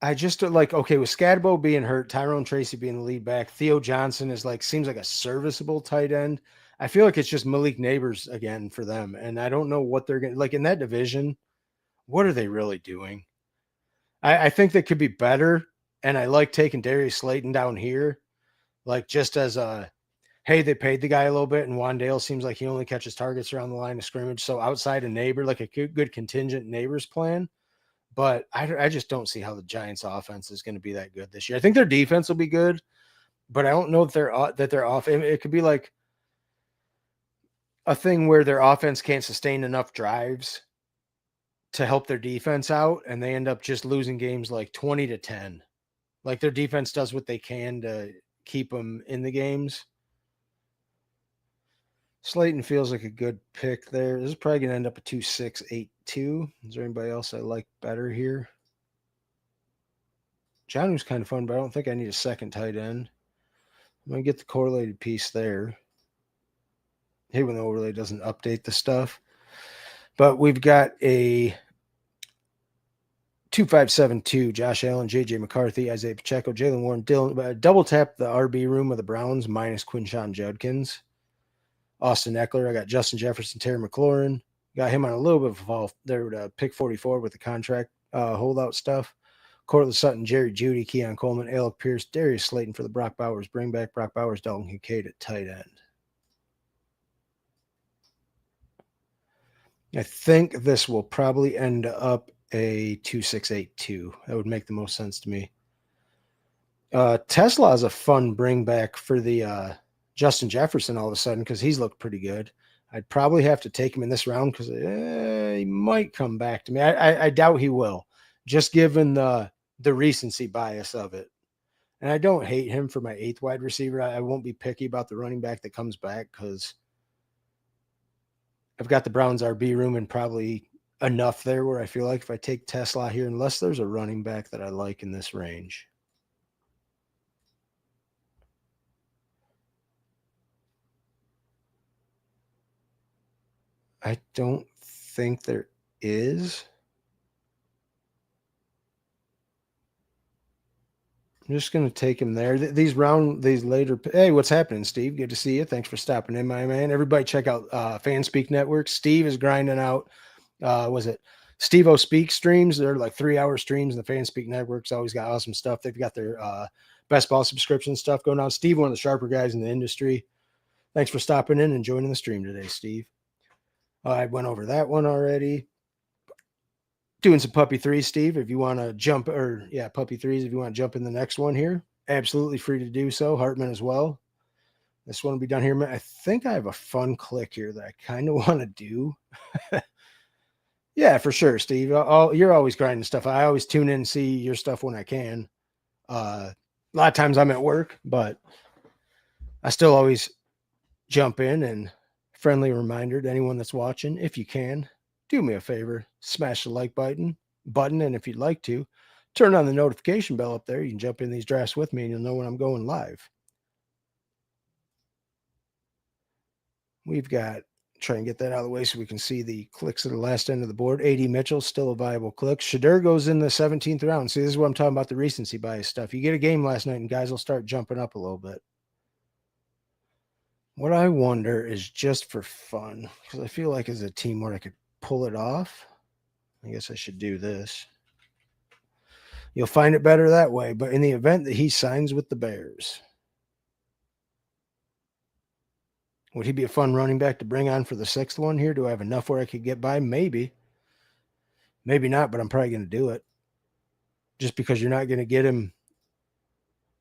I just like, okay, with Scadabo being hurt, Tyrone Tracy being the lead back, Theo Johnson is like, seems like a serviceable tight end. I feel like it's just Malik Neighbors again for them. And I don't know what they're going to, like in that division, what are they really doing? I think they could be better. And I like taking Darius Slayton down here, like just as a, hey, they paid the guy a little bit, and Wandale seems like he only catches targets around the line of scrimmage. So outside a neighbor, like a good contingent neighbors plan. But I just don't see how the Giants' offense is going to be that good this year. I think their defense will be good, but I don't know if they're off. It could be like a thing where their offense can't sustain enough drives to help their defense out, and they end up just losing games like 20-10. Like their defense does what they can to keep them in the games. Slayton feels like a good pick there. This is probably going to end up a 2-6-8-2. Is there anybody else I like better here? Johnny's kind of fun, but I don't think I need a second tight end. I'm going to get the correlated piece there. I hate when the overlay doesn't update the stuff. But we've got a 2-5-7-2, Josh Allen, J.J. McCarthy, Isaiah Pacheco, Jalen Warren, Dylan. Double tap the RB room of the Browns minus Quinshon Judkins. Austin Eckler. I got Justin Jefferson, Terry McLaurin. Got him on a little bit of a fall there to pick 44 with the contract holdout stuff. Cortland Sutton, Jerry Jeudy, Keon Coleman, Alec Pierce, Darius Slayton for the Brock Bowers bring back. Brock Bowers, Dalton Kincaid at tight end. I think this will probably end up a 2-6-8-2. That would make the most sense to me. Tesla is a fun bring back for the Justin Jefferson all of a sudden because he's looked pretty good. I'd probably have to take him in this round because he might come back to me. I doubt he will, just given the recency bias of it. And I don't hate him for my 8th wide receiver. I won't be picky about the running back that comes back because I've got the Browns RB room and probably enough there where I feel like if I take Tesla here, unless there's a running back that I like in this range. I don't think there is. I'm just going to take him there. These later. Hey, what's happening, Steve? Good to see you. Thanks for stopping in, my man. Everybody check out FanSpeak Network. Steve is grinding out. Was it Steve-O Speak streams? They're like 3-hour streams, and the FanSpeak Network's always got awesome stuff. They've got their best ball subscription stuff going on. Steve, one of the sharper guys in the industry. Thanks for stopping in and joining the stream today, Steve. I went over that one already. doing some puppy threes, Steve. If you want to jump, or yeah, puppy threes, if you want to jump in the next one here, absolutely free to do so. Hartman as well. This one will be done here. I think I have a fun click here that I kind of want to do. Yeah, for sure, Steve. You're always grinding stuff. I always tune in and see your stuff when I can. A lot of times I'm at work, but I still always jump in. And friendly reminder to anyone that's watching, if you can, do me a favor, smash the like button, and if you'd like to, turn on the notification bell up there. You can jump in these drafts with me and you'll know when I'm going live. We've got, try and get that out of the way so we can see the clicks at the last end of the board. A.D. Mitchell, still a viable click. Shadur goes in the 17th round. See, this is what I'm talking about, the recency bias stuff. You get a game last night and guys will start jumping up a little bit. What I wonder is, just for fun, because I feel like as a team where I could pull it off, I guess I should do this. You'll find it better that way. But in the event that he signs with the Bears, would he be a fun running back to bring on for the 6th one here? Do I have enough where I could get by? Maybe. Maybe not, but I'm probably going to do it. Just because you're not going to get him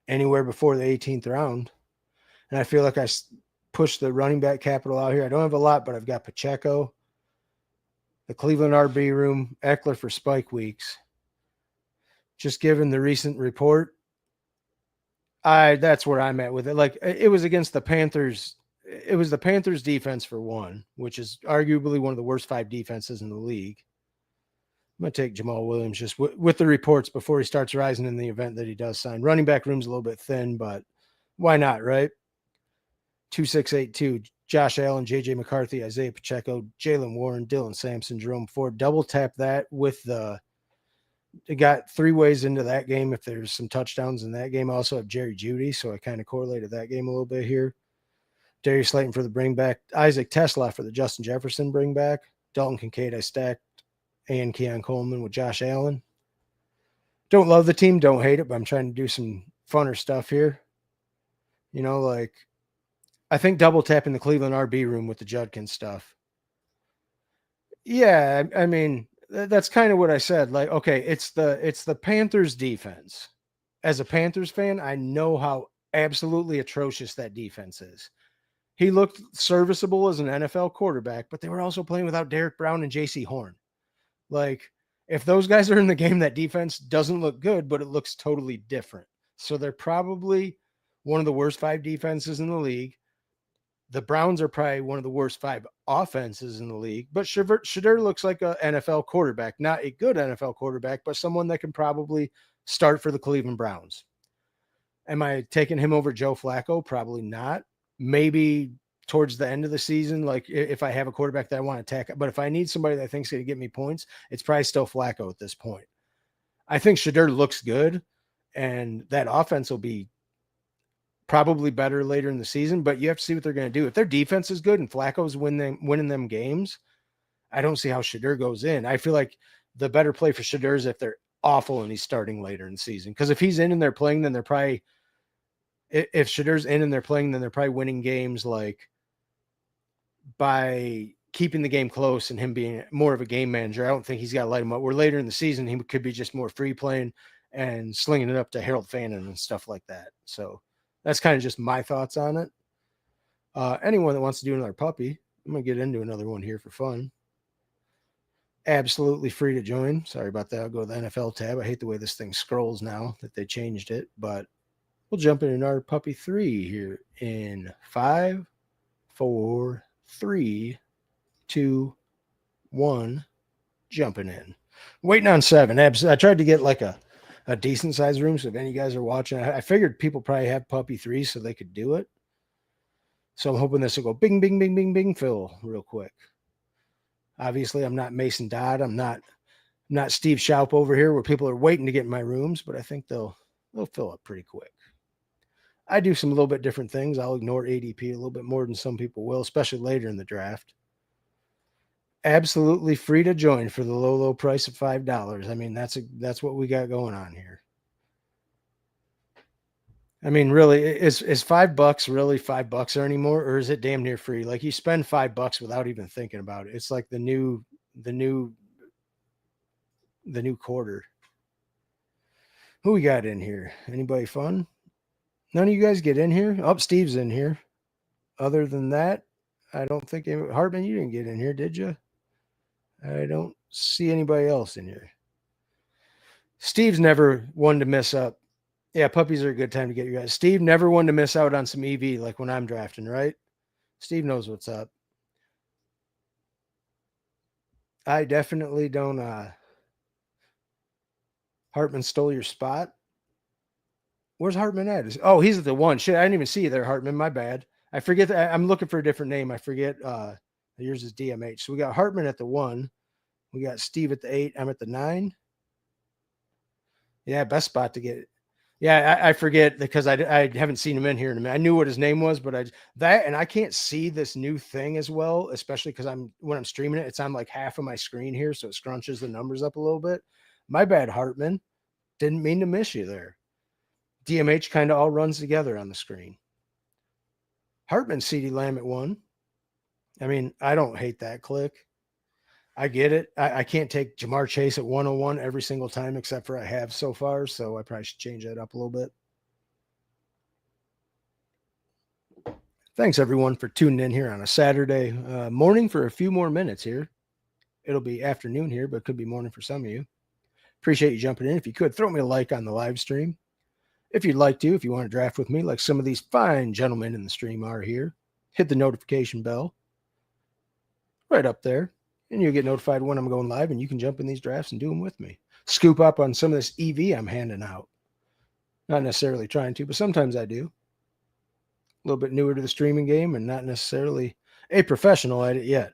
anywhere before the 18th round. And I feel like I pushed the running back capital out here. I don't have a lot, but I've got Pacheco, the Cleveland RB room, Eckler for spike weeks. Just given the recent report, that's where I'm at with it. Like, it was against the Panthers. It was the Panthers defense for one, which is arguably one of the worst 5 defenses in the league. I'm going to take Jamal Williams just with the reports before he starts rising in the event that he does sign. Running back room's a little bit thin, but why not, right? 2682, Josh Allen, JJ McCarthy, Isaiah Pacheco, Jalen Warren, Dylan Sampson, Jerome Ford. Double tap that with it got 3 ways into that game if there's some touchdowns in that game. I also have Jerry Jeudy, so I kind of correlated that game a little bit here. Darius Slayton for the bring back. Isaac Tesla for the Justin Jefferson bring back. Dalton Kincaid I stacked. And Keon Coleman with Josh Allen. Don't love the team, don't hate it, but I'm trying to do some funner stuff here. You know, like, I think double tapping the Cleveland RB room with the Judkins stuff. Yeah, I mean, that's kind of what I said. Like, okay, it's the Panthers defense. As a Panthers fan, I know how absolutely atrocious that defense is. He looked serviceable as an NFL quarterback, but they were also playing without Derek Brown and JC Horn. Like, if those guys are in the game, that defense doesn't look good, but it looks totally different. So they're probably one of the worst 5 defenses in the league. The Browns are probably one of the worst 5 offenses in the league. But Shadur looks like an NFL quarterback, not a good NFL quarterback, but someone that can probably start for the Cleveland Browns. Am I taking him over Joe Flacco? Probably not. Maybe towards the end of the season, like if I have a quarterback that I want to attack, but if I need somebody that I think is going to get me points, it's probably still Flacco at this point. I think Shadur looks good, and that offense will be probably better later in the season, but you have to see what they're going to do. If their defense is good and Flacco's winning them games, I don't see how Shadur goes in. I feel like the better play for Shadur is if they're awful and he's starting later in the season. Because if he's in and they're playing, then they're probably, if Shadur's in and they're playing, then they're probably winning games like by keeping the game close and him being more of a game manager. I don't think he's got to light him up. Where later in the season, he could be just more free playing and slinging it up to Harold Fannin and stuff like that. So that's kind of just my thoughts on it. Anyone that wants to do another puppy, I'm going to get into another one here for fun. Absolutely free to join. Sorry about that. I'll go to the NFL tab. I hate the way this thing scrolls now that they changed it, but we'll jump into our puppy 3 here in 5, 4, 3, 2, 1. Jumping in. Waiting on 7. I tried to get like a decent sized room. So if any guys are watching, I figured people probably have puppy 3 so they could do it. So I'm hoping this will go bing, bing, bing, bing, bing, fill real quick. Obviously, I'm not Mason Dodd. I'm not Steve Shoup over here where people are waiting to get in my rooms, but I think they'll fill up pretty quick. I do some little bit different things. I'll ignore ADP a little bit more than some people will, especially later in the draft. Absolutely free to join for the low price of $5. I mean, that's what we got going on here. I mean, really, is $5 really $5 anymore, or is it damn near free? Like, you spend $5 without even thinking about it. It's like the new the new quarter. Who we got in here? Anybody fun? None of you guys get in here? Oh, Steve's in here. Other than that, I don't think Hartman, you didn't get in here, did you? I don't see anybody else in here. Steve's never one to miss up. Yeah, puppies are a good time to get you guys. Steve never one to miss out on some EV like when I'm drafting, right? Steve knows what's up. I definitely don't. Hartman stole your spot. Where's Hartman at? Oh, he's at the one. Shit, I didn't even see you there, Hartman. My bad. I forget that I'm looking for a different name. I forget. Yours is DMH. So we got Hartman at the one. We got Steve at the 8. I'm at the 9. Yeah, best spot to get it. Yeah, I forget because I haven't seen him in here in a minute. I knew what his name was, but I can't see this new thing as well, especially because when I'm streaming it, it's on like half of my screen here, so it scrunches the numbers up a little bit. My bad, Hartman. Didn't mean to miss you there. DMH kind of all runs together on the screen. Hartman CD Lamb at 1. I mean, I don't hate that click. I get it. I can't take Jamar Chase at 101 every single time, except for I have so far. So I probably should change that up a little bit. Thanks, everyone, for tuning in here on a Saturday morning for a few more minutes here. It'll be afternoon here, but it could be morning for some of you. Appreciate you jumping in. If you could, throw me a like on the live stream. If you'd like to, if you want to draft with me, like some of these fine gentlemen in the stream are here, hit the notification bell right up there, and you'll get notified when I'm going live, and you can jump in these drafts and do them with me. Scoop up on some of this EV I'm handing out. Not necessarily trying to, but sometimes I do. A little bit newer to the streaming game and not necessarily a professional at it yet.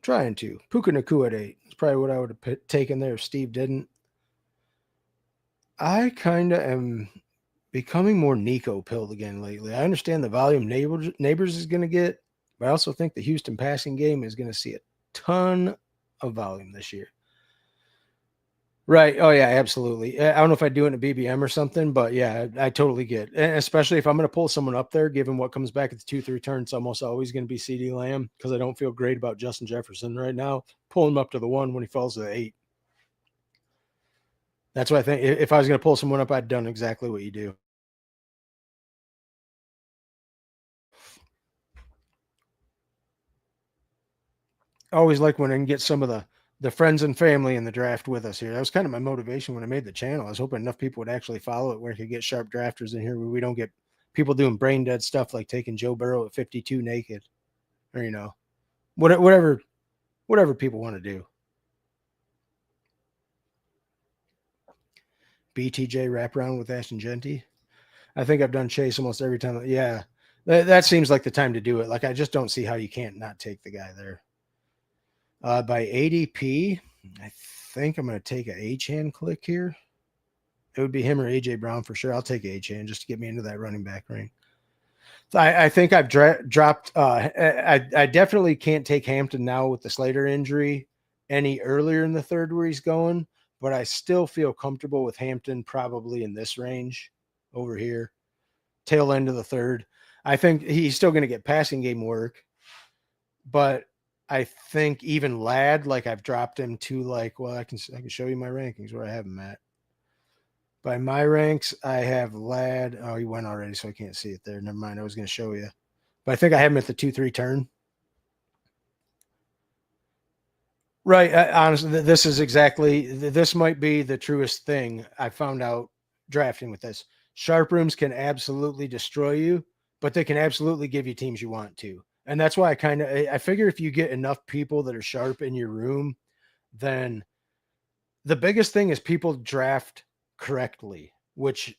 Trying to. Puka Nakua at 8. It's probably what I would have taken there if Steve didn't. I kind of am becoming more Nico pilled again lately. I understand the volume Neighbors is going to get, but I also think the Houston passing game is going to see a ton of volume this year. Right. Oh, yeah, absolutely. I don't know if I'd do it in a BBM or something, but yeah, I totally get it. And especially if I'm going to pull someone up there, given what comes back at the 2-3 turn, it's almost always going to be CD Lamb because I don't feel great about Justin Jefferson right now. Pull him up to the 1 when he falls to the 8. That's what I think. If I was going to pull someone up, I'd done exactly what you do. I always like when I can get some of the friends and family in the draft with us here. That was kind of my motivation when I made the channel. I was hoping enough people would actually follow it where I could get sharp drafters in here where we don't get people doing brain dead stuff like taking Joe Burrow at 52 naked or, whatever people want to do. BTJ wraparound with Ashton Genty. I think I've done Chase almost every time. Yeah, that seems like the time to do it. Like, I just don't see how you can't not take the guy there. By ADP, I think I'm going to take a H-hand click here. It would be him or A.J. Brown for sure. I'll take H-hand just to get me into that running back range. I think I've dropped. I definitely can't take Hampton now with the Slater injury any earlier in the third where he's going, but I still feel comfortable with Hampton probably in this range over here, tail end of the third. I think he's still going to get passing game work, but I think even Ladd, like I've dropped him to I can show you my rankings where I have him at. By my ranks, I have Ladd. Oh, he went already, so I can't see it there. Never mind. I was going to show you. But I think I have him at the 2-3 turn. Right. Honestly, this might be the truest thing I found out drafting with this. Sharp rooms can absolutely destroy you, but they can absolutely give you teams you want to. And that's why I figure if you get enough people that are sharp in your room, then the biggest thing is people draft correctly, which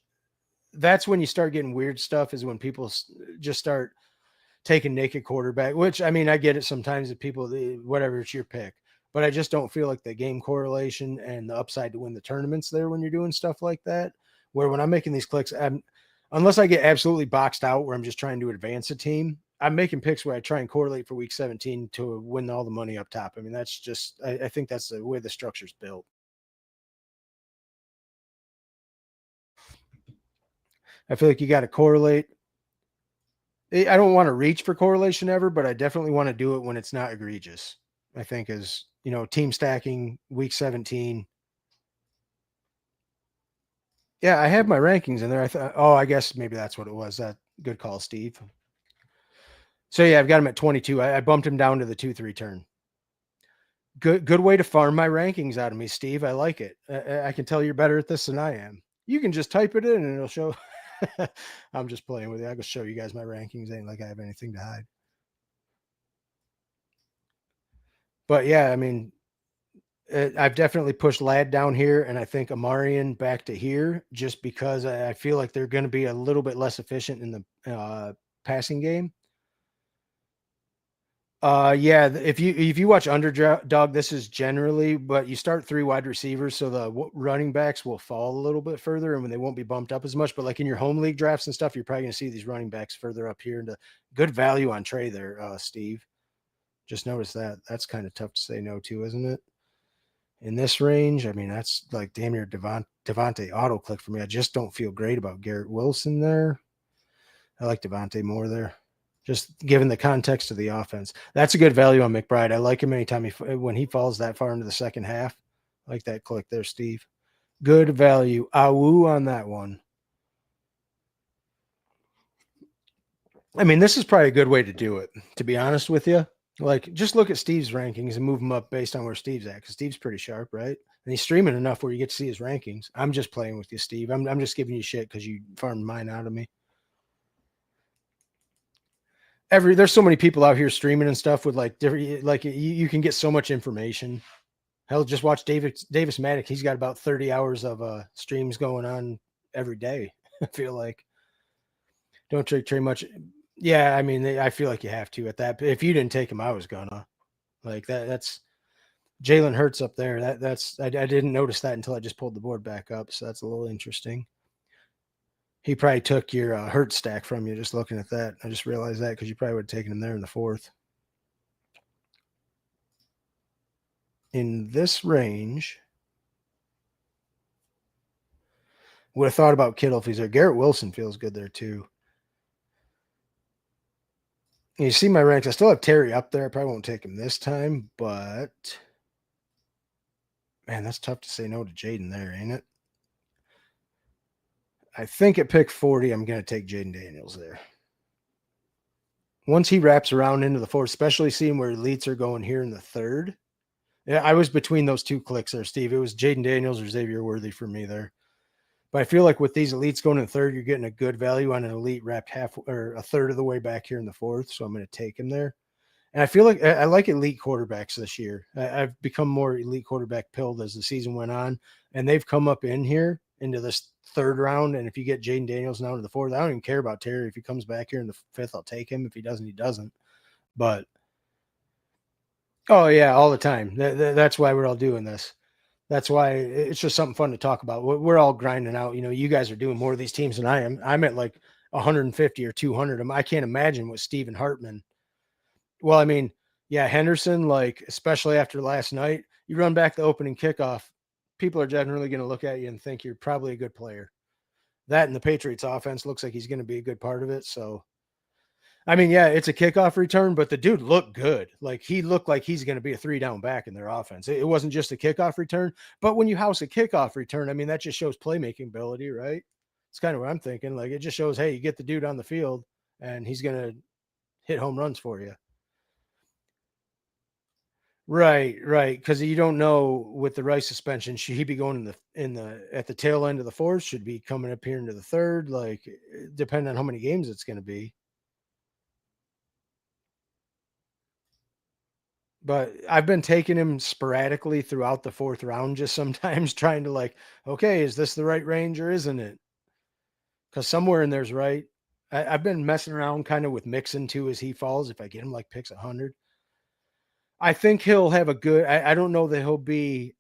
that's when you start getting weird stuff is when people just start taking naked quarterback, which I mean, I get it sometimes that people, whatever, it's your pick, but I just don't feel like the game correlation and the upside to win the tournaments there when you're doing stuff like that, where when I'm making these clicks, unless I get absolutely boxed out where I'm just trying to advance a team, I'm making picks where I try and correlate for week 17 to win all the money up top. I mean, that's just, I think that's the way the structure's built. I feel like you got to correlate. I don't want to reach for correlation ever, but I definitely want to do it when it's not egregious, I think is team stacking week 17. Yeah, I have my rankings in there. I thought, I guess maybe that's what it was. That good call, Steve. So yeah, I've got him at 22. I bumped him down to the 2-3 turn. Good way to farm my rankings out of me, Steve. I like it. I can tell you're better at this than I am. You can just type it in and it'll show. I'm just playing with you. I can show you guys my rankings. Ain't like I have anything to hide. But yeah, I mean, I've definitely pushed Ladd down here, and I think Amarian back to here, just because I feel like they're going to be a little bit less efficient in the passing game. Yeah, if you watch Underdog, this is generally, but you start 3 wide receivers, so the running backs will fall a little bit further, and when they won't be bumped up as much. But like in your home league drafts and stuff, you're probably going to see these running backs further up here. And good value on Trey there, Steve. Just notice that. That's kind of tough to say no to, isn't it? In this range, I mean, that's like damn near Devontae auto click for me. I just don't feel great about Garrett Wilson there. I like Devontae more there, just given the context of the offense. That's a good value on McBride. I like him anytime when he falls that far into the second half. I like that click there, Steve. Good value. Awoo on that one. I mean, this is probably a good way to do it, to be honest with you. Like, just look at Steve's rankings and move them up based on where Steve's at, because Steve's pretty sharp, right? And he's streaming enough where you get to see his rankings. I'm just playing with you, Steve. I'm just giving you shit because you farmed mine out of me. There's so many people out here streaming and stuff with like different, like you can get so much information. Hell, just watch Davis Maddox. He's got about 30 hours of streams going on every day. I feel like don't take too much. Yeah, I mean, I feel like you have to at that. If you didn't take him, I was gonna like that. That's Jalen Hurts up there. I didn't notice that until I just pulled the board back up. So that's a little interesting. He probably took your Hurts stack from you just looking at that. I just realized that because you probably would have taken him there in the 4th. In this range, would have thought about Kittle if he's there. Garrett Wilson feels good there too. You see my ranks. I still have Terry up there. I probably won't take him this time, but man, that's tough to say no to Jaden there, ain't it? I think at pick 40, I'm going to take Jaden Daniels there. Once he wraps around into the 4th, especially seeing where elites are going here in the 3rd. Yeah, I was between those 2 clicks there, Steve. It was Jaden Daniels or Xavier Worthy for me there. But I feel like with these elites going in the 3rd, you're getting a good value on an elite wrapped half or a third of the way back here in the 4th. So I'm going to take him there. And I feel like I like elite quarterbacks this year. I've become more elite quarterback pilled as the season went on, and they've come up in here into this 3rd round. And if you get Jaden Daniels now to the 4th, I don't even care about Terry. If he comes back here in the 5th, I'll take him. If he doesn't, he doesn't. But oh yeah, all the time. That's why we're all doing this. That's why it's just something fun to talk about. We're all grinding out. You guys are doing more of these teams than I am. I'm at like 150 or 200. I can't imagine what Steven Hartman. Well, I mean, yeah, Henderson, like, especially after last night, you run back the opening kickoff, people are generally going to look at you and think you're probably a good player. That and the Patriots offense looks like he's going to be a good part of it. So, I mean, yeah, it's a kickoff return, but the dude looked good. Like, he looked like he's going to be a 3-down back in their offense. It wasn't just a kickoff return, but when you house a kickoff return, I mean, that just shows playmaking ability, right? It's kind of what I'm thinking. Like, it just shows, hey, you get the dude on the field and he's going to hit home runs for you. Right, right. Because you don't know with the Rice suspension, should he be going in the at the tail end of the 4th? Should be coming up here into the 3rd? Like, depending on how many games it's going to be. But I've been taking him sporadically throughout the 4th round, just sometimes trying to like, okay, is this the right range or isn't it? Because somewhere in there's right. I've been messing around kind of with Mixon too as he falls. If I get him like picks 100, I think he'll have a good. I don't know that he'll be.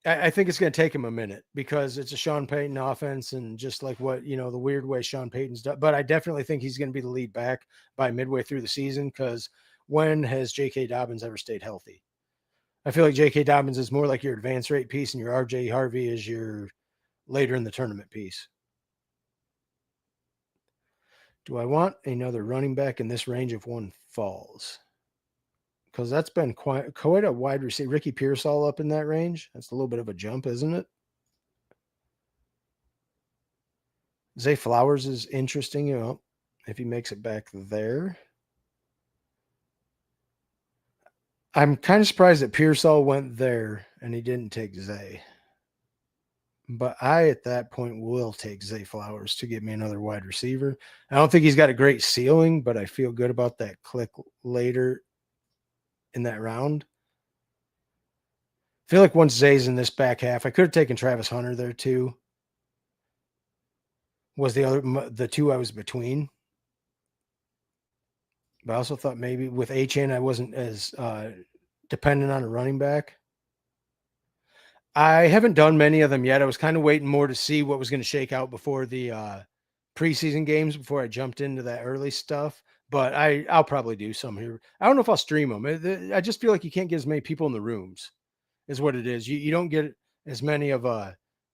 I think it's going to take him a minute because it's a Sean Payton offense and just like what, the weird way Sean Payton's done. But I definitely think he's going to be the lead back by midway through the season because when has J.K. Dobbins ever stayed healthy? I feel like J.K. Dobbins is more like your advance rate piece and your R.J. Harvey is your later in the tournament piece. Do I want another running back in this range if one falls? because that's been quite a wide receiver. Ricky Pearsall up in that range. That's a little bit of a jump, isn't it? Zay Flowers is interesting, if he makes it back there. I'm kind of surprised that Pearsall went there and he didn't take Zay. But I, at that point, will take Zay Flowers to get me another wide receiver. I don't think he's got a great ceiling, but I feel good about that click later in that round. I feel like once Zay's in this back half, I could have taken Travis Hunter there too. Was the two I was between. But I also thought maybe with Achane, I wasn't as dependent on a running back. I haven't done many of them yet. I was kind of waiting more to see what was going to shake out before the preseason games before I jumped into that early stuff. But I'll probably do some here. I don't know if I'll stream them. I just feel like you can't get as many people in the rooms, is what it is. You don't get as many of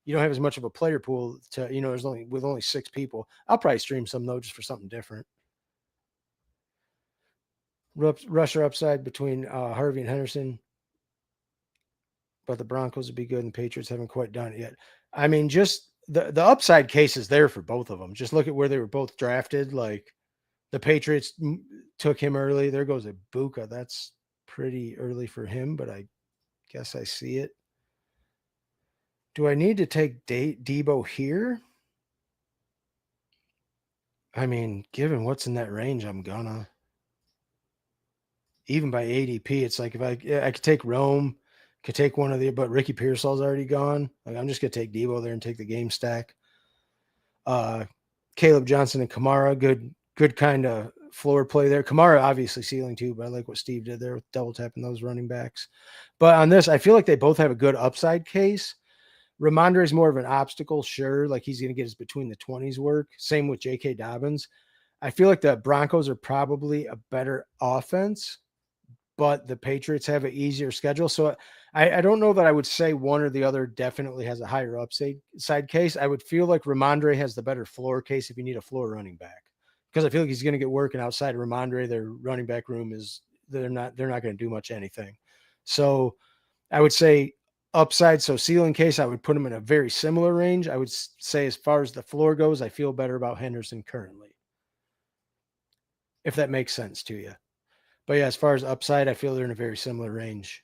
you don't have as much of a player pool to, there's only 6 people. I'll probably stream some though, just for something different. Rusher upside between Harvey and Henderson, but the Broncos would be good and the Patriots haven't quite done it yet. I mean, just the upside case is there for both of them. Just look at where they were both drafted. Like the Patriots took him early. There goes Ibuka. That's pretty early for him, but I guess I see it. Do I need to take Debo here? I mean, given what's in that range, I'm gonna. Even by ADP, it's like if I could take Rome, could take one of the, but Ricky Pearsall's already gone. Like I'm just gonna take Debo there and take the game stack. Caleb Johnson and Kamara, good kind of floor play there. Kamara obviously ceiling too, but I like what Steve did there with double tapping those running backs. But on this, I feel like they both have a good upside case. Ramondre is more of an obstacle, sure. Like he's going to get his between the 20s work. Same with J.K. Dobbins. I feel like the Broncos are probably a better offense, but the Patriots have an easier schedule. So I don't know that I would say one or the other definitely has a higher upside case. I would feel like Ramondre has the better floor case if you need a floor running back, because I feel like he's going to get working outside of Ramondre. Their running back room is they're not going to do much anything. So I would say upside. So ceiling case, I would put him in a very similar range. I would say as far as the floor goes, I feel better about Henderson currently, if that makes sense to you. But yeah, as far as upside, I feel they're in a very similar range.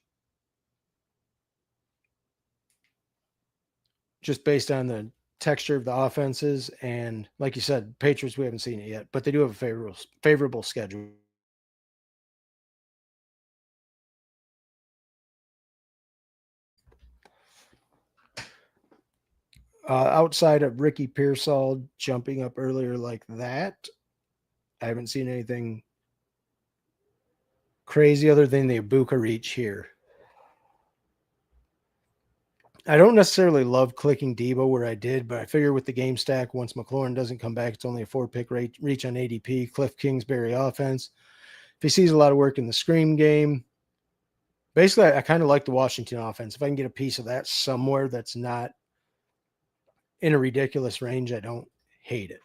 Just based on the texture of the offenses. And like you said, Patriots, we haven't seen it yet, but they do have a favorable schedule. Outside of Ricky Pearsall jumping up earlier like that, I haven't seen anything crazy other than the Ibuka reach here. I don't necessarily love clicking Debo where I did, but I figure with the game stack, once McLaurin doesn't come back, it's only a 4-pick reach on ADP. Cliff Kingsbury offense. If he sees a lot of work in the scream game, basically, I kind of like the Washington offense. If I can get a piece of that somewhere that's not in a ridiculous range, I don't hate it.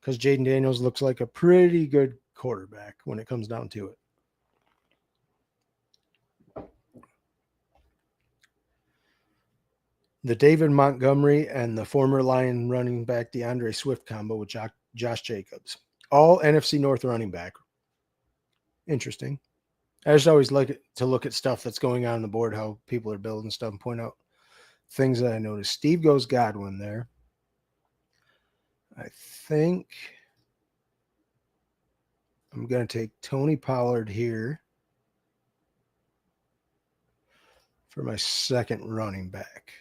Because Jaden Daniels looks like a pretty good quarterback when it comes down to it. The David Montgomery and the former Lion running back DeAndre Swift combo with Josh Jacobs. All NFC North running back. Interesting. I just always like to look at stuff that's going on the board, how people are building stuff, and point out things that I noticed. Steve goes Godwin there. I think I'm going to take Tony Pollard here for my second running back.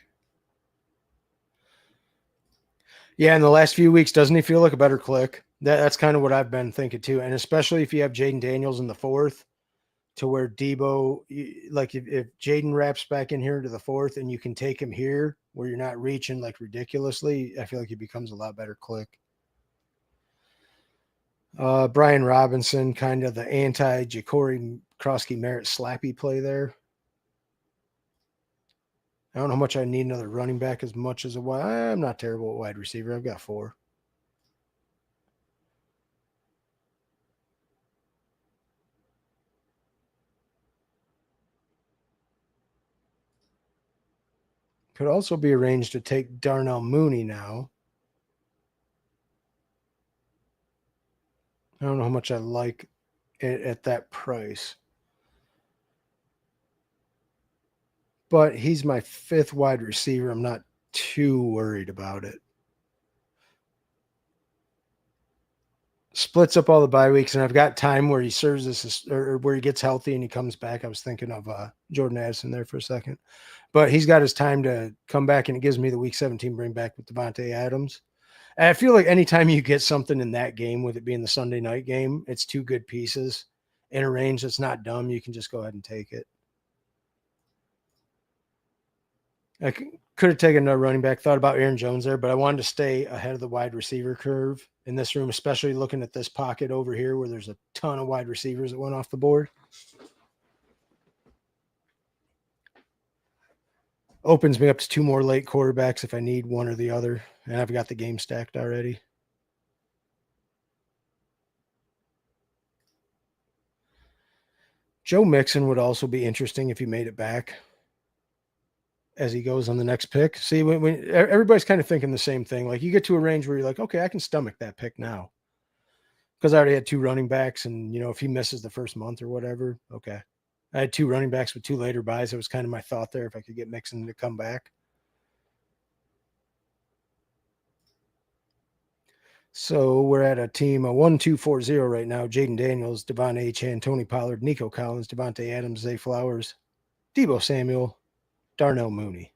Yeah, in the last few weeks, doesn't he feel like a better click? That's kind of what I've been thinking too. And especially if you have Jaden Daniels in the 4th, to where Debo, like if Jaden wraps back in here to the 4th and you can take him here where you're not reaching like ridiculously, I feel like he becomes a lot better click. Brian Robinson, kind of the anti-Ja'Cory Krosky Merritt slappy play there. I don't know how much I need another running back as much as I'm not terrible at wide receiver. I've got 4. Could also be arranged to take Darnell Mooney now. I don't know how much I like it at that price. But he's my fifth wide receiver. I'm not too worried about it. Splits up all the bye weeks, and I've got time where he serves this or where he gets healthy and he comes back. I was thinking of Jordan Addison there for a second, but he's got his time to come back, and it gives me the week 17 bring back with Devontae Adams. And I feel like anytime you get something in that game, with it being the Sunday night game, it's two good pieces in a range that's not dumb. You can just go ahead and take it. I could have taken another running back, thought about Aaron Jones there, but I wanted to stay ahead of the wide receiver curve in this room, especially looking at this pocket over here where there's a ton of wide receivers that went off the board. Opens me up to two more late quarterbacks if I need one or the other, and I've got the game stacked already. Joe Mixon would also be interesting if he made it back as he goes on the next pick. See, when everybody's kind of thinking the same thing. Like you get to a range where you're like, okay, I can stomach that pick now because I already had two running backs, and if he misses the first month or whatever, okay. I had two running backs with two later buys. It was kind of my thought there if I could get Mixon to come back. So we're at a team, a 1-2-4-0 right now. Jaden Daniels, Devon Achane, Tony Pollard, Nico Collins, Devontae Adams, Zay Flowers, Deebo Samuel, Darnell Mooney.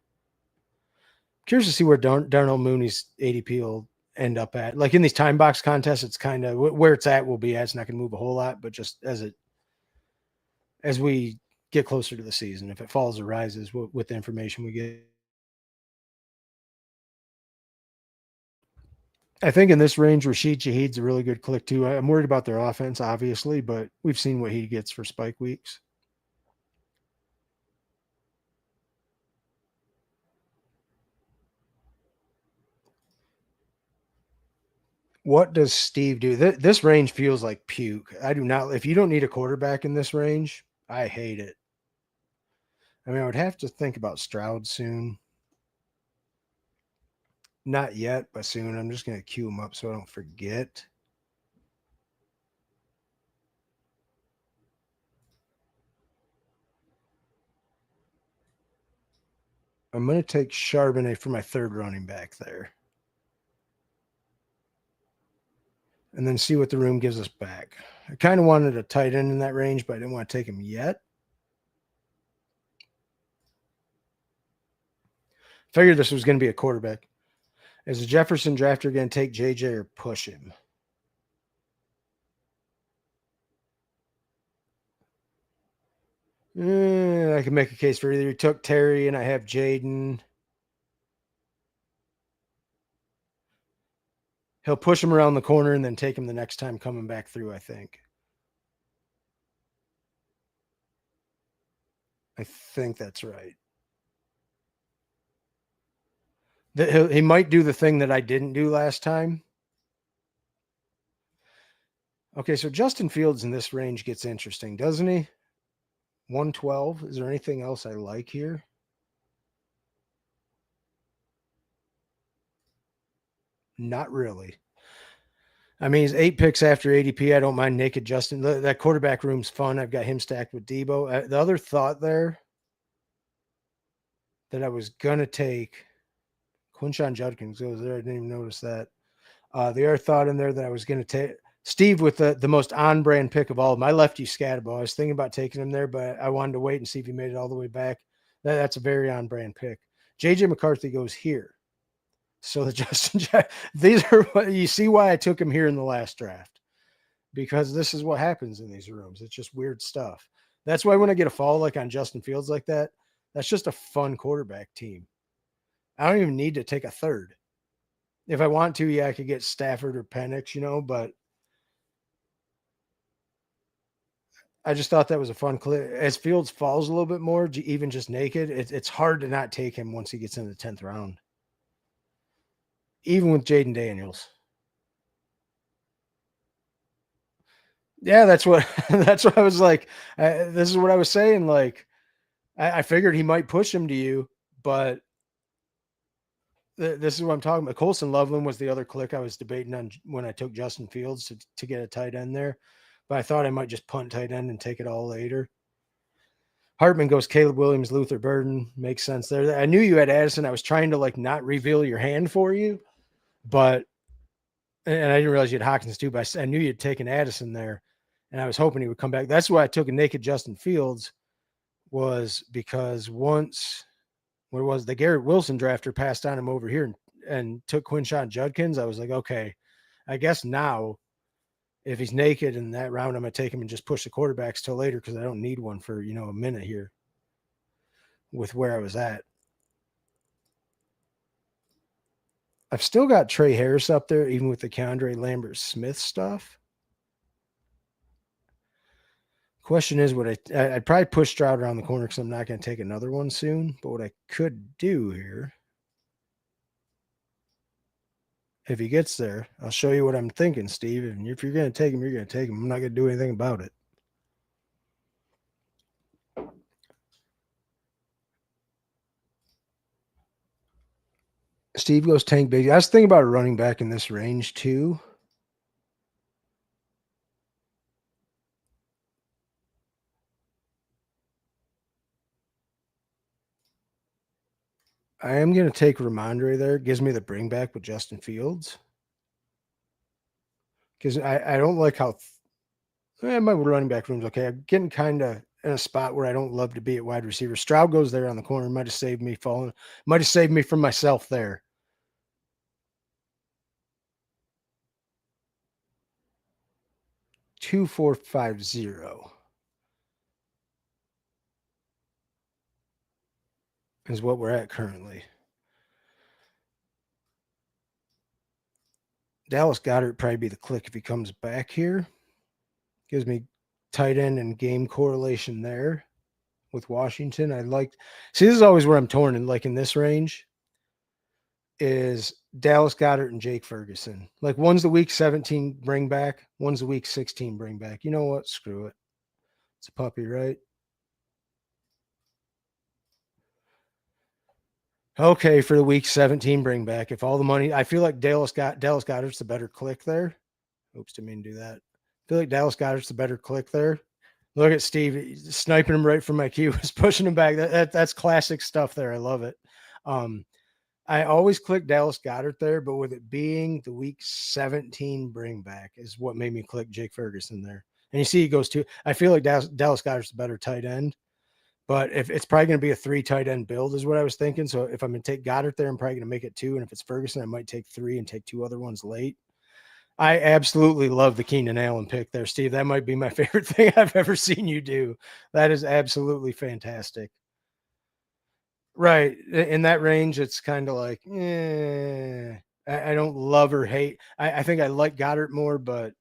Curious to see where Darnell Mooney's ADP will end up at. Like in these time box contests, it's kind of where it's at will be at. It's not going to move a whole lot, but just as we get closer to the season, if it falls or rises with the information we get. I think in this range, Rashid Shaheed's a really good click too. I'm worried about their offense, obviously, but we've seen what he gets for spike weeks. What does Steve do? This range feels like puke. I do not. If you don't need a quarterback in this range, I hate it. I mean, I would have to think about Stroud soon. Not yet, but soon. I'm just going to queue him up so I don't forget. I'm going to take Charbonnet for my third running back there. And then see what the room gives us back. I kind of wanted a tight end in that range, but I didn't want to take him yet. Figured this was going to be a quarterback. Is a Jefferson drafter going to take JJ or push him? I can make a case for either. He took Terry and I have Jaden. He'll push him around the corner and then take him the next time coming back through, I think. I think that's right. He might do the thing that I didn't do last time. Okay, so Justin Fields in this range gets interesting, doesn't he? 112. Is there anything else I like here? Not really. I mean, he's 8 picks after ADP. I don't mind naked Justin. That quarterback room's fun. I've got him stacked with Deebo. The other thought there that I was going to take, Quinshon Judkins goes there. I didn't even notice that. The other thought in there that I was going to take, Steve with the most on-brand pick of all of them. I left you Scatterbo. I was thinking about taking him there, but I wanted to wait and see if he made it all the way back. That's a very on-brand pick. JJ McCarthy goes here. So the Justin, these are what you see why I took him here in the last draft, because this is what happens in these rooms. It's just weird stuff. That's why when I get a fall like on Justin Fields like that, that's just a fun quarterback team. I don't even need to take a third. If I want to, yeah, I could get Stafford or Penix, but I just thought that was a fun clip. As Fields falls a little bit more, even just naked, it's hard to not take him once he gets in the 10th round. Even with Jaden Daniels. Yeah, that's what I was like. This is what I was saying. Like, I figured he might push him to you, but This is what I'm talking about. Colson Loveland was the other click I was debating on when I took Justin Fields to get a tight end there, but I thought I might just punt tight end and take it all later. Hartman goes Caleb Williams, Luther Burden. Makes sense there. I knew you had Addison. I was trying to like not reveal your hand for you, but and I didn't realize you had Hawkins too, but I knew you'd taken Addison there, and I was hoping he would come back. That's why I took a naked Justin Fields, was because once what was the Garrett Wilson drafter passed on him over here and took Quinshon Judkins, I was like, okay, I guess now if he's naked in that round, I'm going to take him and just push the quarterbacks till later because I don't need one for, a minute here with where I was at. I've still got Trey Harris up there, even with the Keandre Lambert Smith stuff. Question is, I'd probably push Stroud around the corner because I'm not going to take another one soon. But what I could do here, if he gets there, I'll show you what I'm thinking, Steve. And if you're going to take him, you're going to take him. I'm not going to do anything about it. Steve goes Tank Big. I was thinking about a running back in this range too. I am going to take Ramondre there. It gives me the bring back with Justin Fields. Because I don't like how my running back room's okay. I'm getting kind of in a spot where I don't love to be at wide receiver. Stroud goes there on the corner. Might have saved me falling. Might have saved me from myself there. Two, 4, 5, 0 is what we're at currently. Dallas Goedert probably be the click if he comes back here. Gives me tight end and game correlation there with Washington. See, this is always where I'm torn in, like in this range, is Dallas Goedert and Jake Ferguson. Like one's the week 17 bring back, one's the week 16 bring back. You know what? Screw it. It's a puppy, right? Okay, for the week 17 bring back. If all the money, I feel like Dallas Goedert's the better click there. Oops, didn't mean to do that. I feel like Dallas Goedert's the better click there. Look at Steve sniping him right from my cue, was pushing him back. That's classic stuff there. I love it. I always click Dallas Goedert there, but with it being the week 17 bring back is what made me click Jake Ferguson there. And you see he goes to, I feel like Dallas Goedert's the better tight end. But if it's probably going to be a 3 tight end build is what I was thinking. So if I'm going to take Goddard there, I'm probably going to make it 2. And if it's Ferguson, I might take 3 and take 2 other ones late. I absolutely love the Keenan Allen pick there, Steve. That might be my favorite thing I've ever seen you do. That is absolutely fantastic. Right. In that range, it's kind of like, I don't love or hate. I think I like Goddard more, but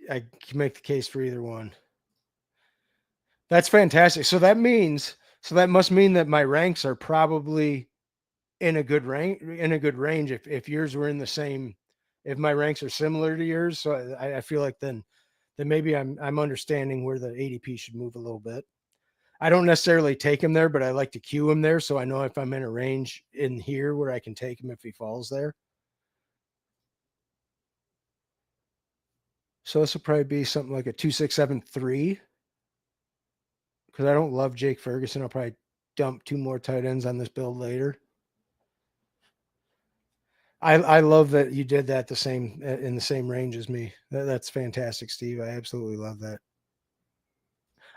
I can make the case for either one. That's fantastic. So that must mean that my ranks are probably in a good range. If yours were in the same, if my ranks are similar to yours. So I feel like then maybe I'm understanding where the ADP should move a little bit. I don't necessarily take him there, but I like to queue him there. So I know if I'm in a range in here where I can take him if he falls there. So this will probably be something like a 2-6-7-3. Because I don't love Jake Ferguson. I'll probably dump 2 more tight ends on this build later. I love that you did that in the same range as me. That's fantastic, Steve. I absolutely love that.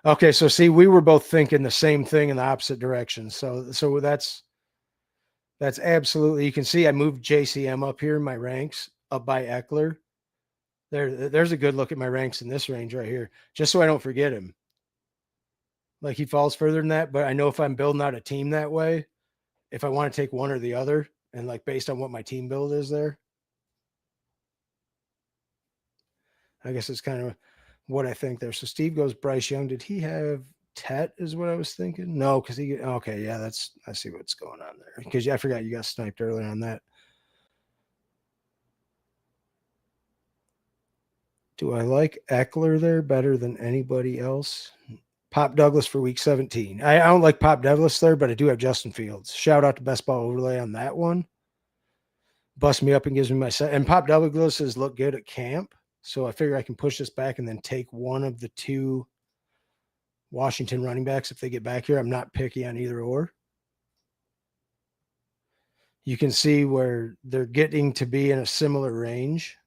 Okay, so see, we were both thinking the same thing in the opposite direction. So that's absolutely. You can see I moved JCM up here in my ranks up by Eckler. There's a good look at my ranks in this range right here, just so I don't forget him. Like he falls further than that, but I know if I'm building out a team that way, if I want to take one or the other, and like based on what my team build is there, I guess it's kind of what I think there. So Steve goes Bryce Young. Did he have Tet is what I was thinking? No, because okay, yeah, I see what's going on there. Because I forgot you got sniped earlier on that. Do I like Eckler there better than anybody else? Pop Douglas for week 17. I don't like Pop Douglas there, but I do have Justin Fields. Shout out to Best Ball Overlay on that one. Busts me up and gives me my set. And Pop Douglas has looked good at camp. So I figure I can push this back and then take one of the two Washington running backs if they get back here. I'm not picky on either or. You can see where they're getting to be in a similar range.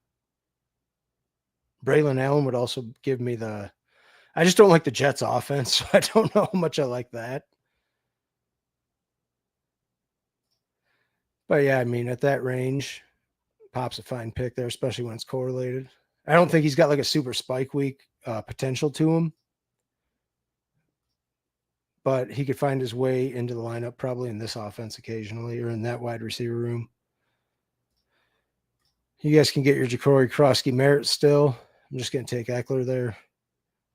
Braylon Allen would also give me the – I just don't like the Jets offense, so I don't know how much I like that. But, yeah, I mean, at that range, Pop's a fine pick there, especially when it's correlated. I don't think he's got like a super spike week potential to him. But he could find his way into the lineup probably in this offense occasionally or in that wide receiver room. You guys can get your Ja'Cory Krosky Merritt still. I'm just going to take Eckler there.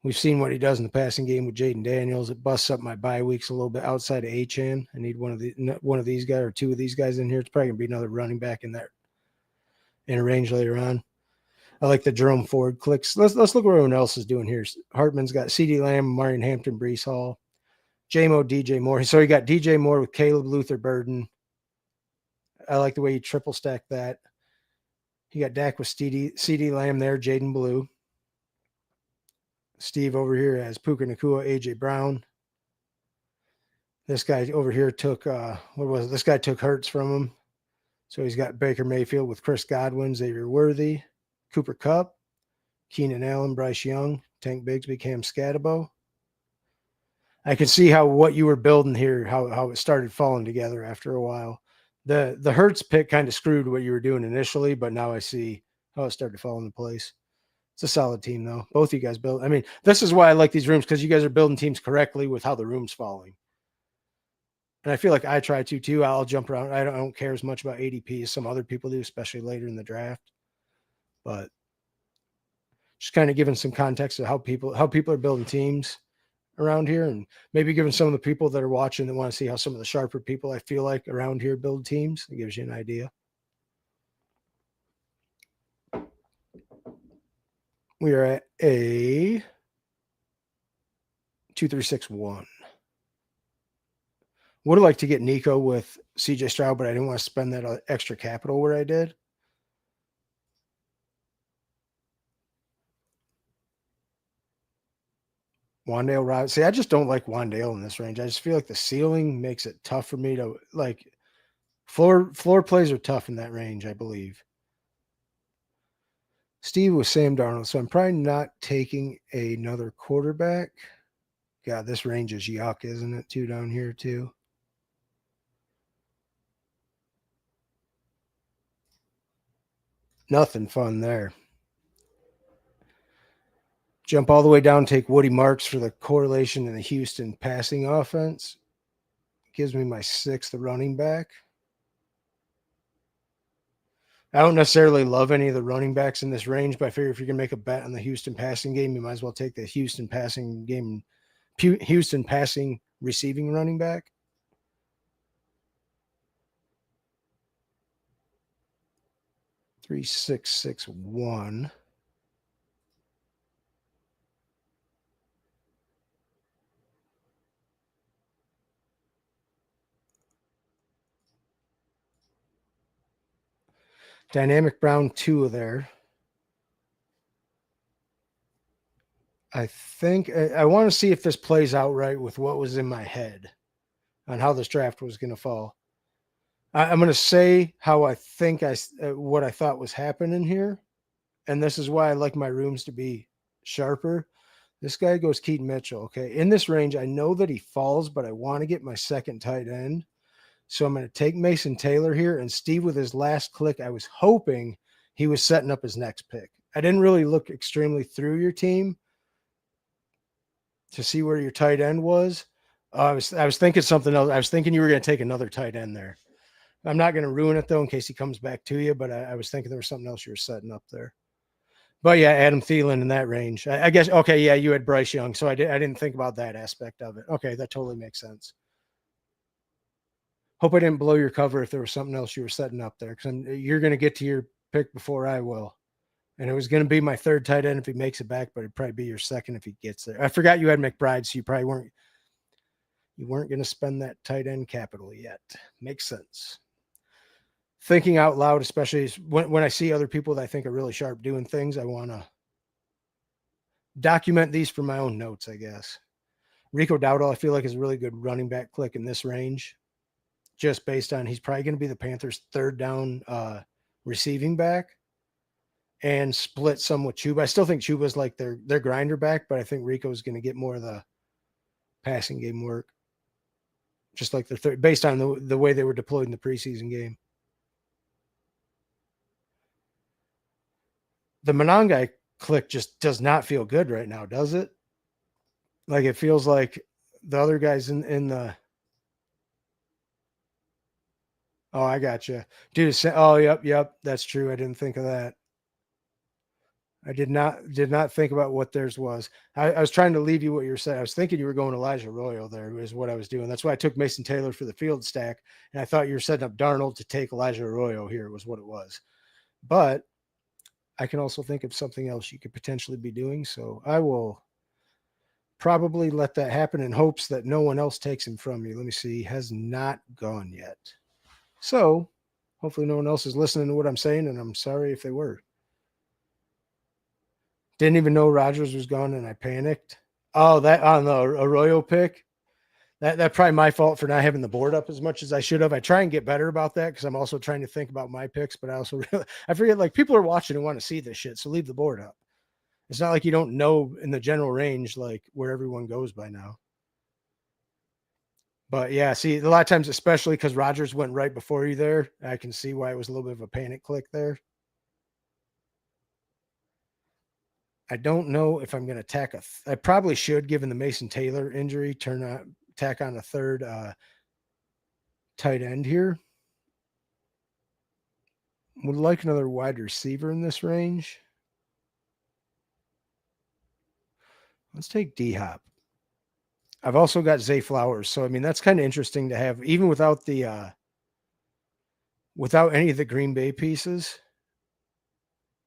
We've seen what he does in the passing game with Jaden Daniels. It busts up my bye weeks a little bit outside of Achane. I need one of these guys or two of these guys in here. It's probably going to be another running back in a range later on. I like the Jerome Ford clicks. Let's look what everyone else is doing here. Hartman's got CeeDee Lamb, Marion Hampton, Breece Hall. JMO, DJ Moore. So you got DJ Moore with Caleb Luther Burden. I like the way you triple stack that. You got Dak with CeeDee Lamb there, Jaden Blue. Steve over here has Puka Nacua, AJ Brown. This guy over here took this guy took Hurts from him. So he's got Baker Mayfield with Chris Godwin, Xavier Worthy, Cooper Kupp, Keenan Allen, Bryce Young, Tank Bigsby, Cam Scatabo. I can see how what you were building here, how it started falling together after a while. The Hurts pick kind of screwed what you were doing initially, but now I see how it started to fall into place. It's a solid team, though. Both of you guys build. I mean, this is why I like these rooms, because you guys are building teams correctly with how the room's falling. And I feel like I try to, too. I'll jump around. I don't care as much about ADP as some other people do, especially later in the draft. But just kind of giving some context of how people are building teams around here, and maybe giving some of the people that are watching that want to see how some of the sharper people I feel like around here build teams. It gives you an idea. We are at a 2-3-6-1. Would have liked to get Nico with CJ Stroud, but I didn't want to spend that extra capital where I did. Wandale Robinson. See, I just don't like Wandale in this range. I just feel like the ceiling makes it tough for me to like. Floor plays are tough in that range, I believe. Steve with Sam Darnold, so I'm probably not taking another quarterback. God, this range is yuck, isn't it? Too down here too. Nothing fun there. Jump all the way down, take Woody Marks for the correlation in the Houston passing offense. Gives me my 6th running back. I don't necessarily love any of the running backs in this range, but I figure if you're going to make a bet on the Houston passing game, you might as well take the Houston passing game, Houston passing receiving running back. Three, 6, 6, 1. Dynamic Brown 2 there. I think I want to see if this plays out right with what was in my head on how this draft was going to fall. I'm going to say how I think what I thought was happening here. And this is why I like my rooms to be sharper. This guy goes Keaton Mitchell. Okay. In this range, I know that he falls, but I want to get my second tight end. So I'm going to take Mason Taylor here, and Steve with his last click. I was hoping he was setting up his next pick. I didn't really look extremely through your team to see where your tight end was. I was thinking something else. I was thinking you were going to take another tight end there. I'm not going to ruin it though, in case he comes back to you, but I was thinking there was something else you were setting up there. But yeah, Adam Thielen in that range. I guess, okay, yeah, you had Bryce Young, so I didn't think about that aspect of it. Okay, that totally makes sense. Hope I didn't blow your cover if there was something else you were setting up there, because you're going to get to your pick before I will. And it was going to be my third tight end if he makes it back, but it'd probably be your second if he gets there. I forgot you had McBride, so you probably weren't going to spend that tight end capital yet. Makes sense. Thinking out loud, especially when I see other people that I think are really sharp doing things, I want to document these for my own notes, I guess. Rico Dowdle, I feel like, is a really good running back click in this range, just based on he's probably going to be the Panthers' third down receiving back and split some with Chuba. I still think Chuba's like their grinder back, but I think Rico's going to get more of the passing game work, just like the third, based on the way they were deployed in the preseason game. The Monangai click just does not feel good right now, does it? Like it feels like the other guys in the. Oh, I got you, dude. Oh, yep, that's true. I didn't think of that. I did not think about what theirs was. I was trying to leave you what you were saying. I was thinking you were going Elijah Royal there is what I was doing. That's why I took Mason Taylor for the field stack, and I thought you were setting up Darnold to take Elijah Arroyo here was what it was. But I can also think of something else you could potentially be doing. So I will probably let that happen in hopes that no one else takes him from you. Let me see. Has not gone yet. So hopefully no one else is listening to what I'm saying, and I'm sorry if they were. Didn't even know Rodgers was gone, and I panicked. Oh, that on the Arroyo pick. That's probably my fault for not having the board up as much as I should have. I try and get better about that because I'm also trying to think about my picks, but I also I forget like people are watching and want to see this shit, so leave the board up. It's not like you don't know in the general range like where everyone goes by now. But yeah, see, a lot of times, especially because Rodgers went right before you there, I can see why it was a little bit of a panic click there. I don't know if I'm going to tack I probably should, given the Mason Taylor injury, tack on a third tight end here. Would like another wide receiver in this range. Let's take D-Hop. I've also got Zay Flowers, so I mean that's kind of interesting to have, even without the without any of the Green Bay pieces.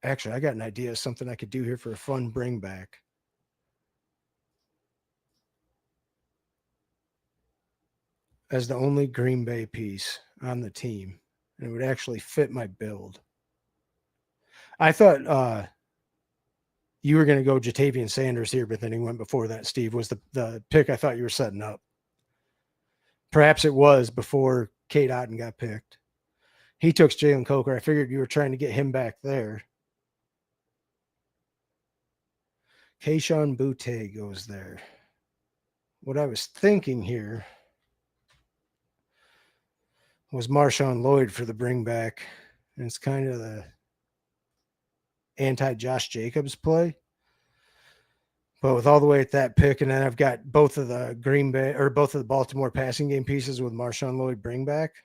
Actually, I got an idea of something I could do here for a fun bring back. As the only Green Bay piece on the team, and it would actually fit my build. I thought you were going to go Jatavian Sanders here, but then he went before that. Steve was the pick I thought you were setting up. Perhaps it was before Kate Otten got picked. He took Jalen Coker. I figured you were trying to get him back there. Keyshawn Boutte goes there. What I was thinking here was Marshawn Lloyd for the bring back. And it's kind of the anti-Josh Jacobs play. But with all the way at that pick, and then I've got both of the Green Bay or both of the Baltimore passing game pieces with Marshawn Lloyd bring back.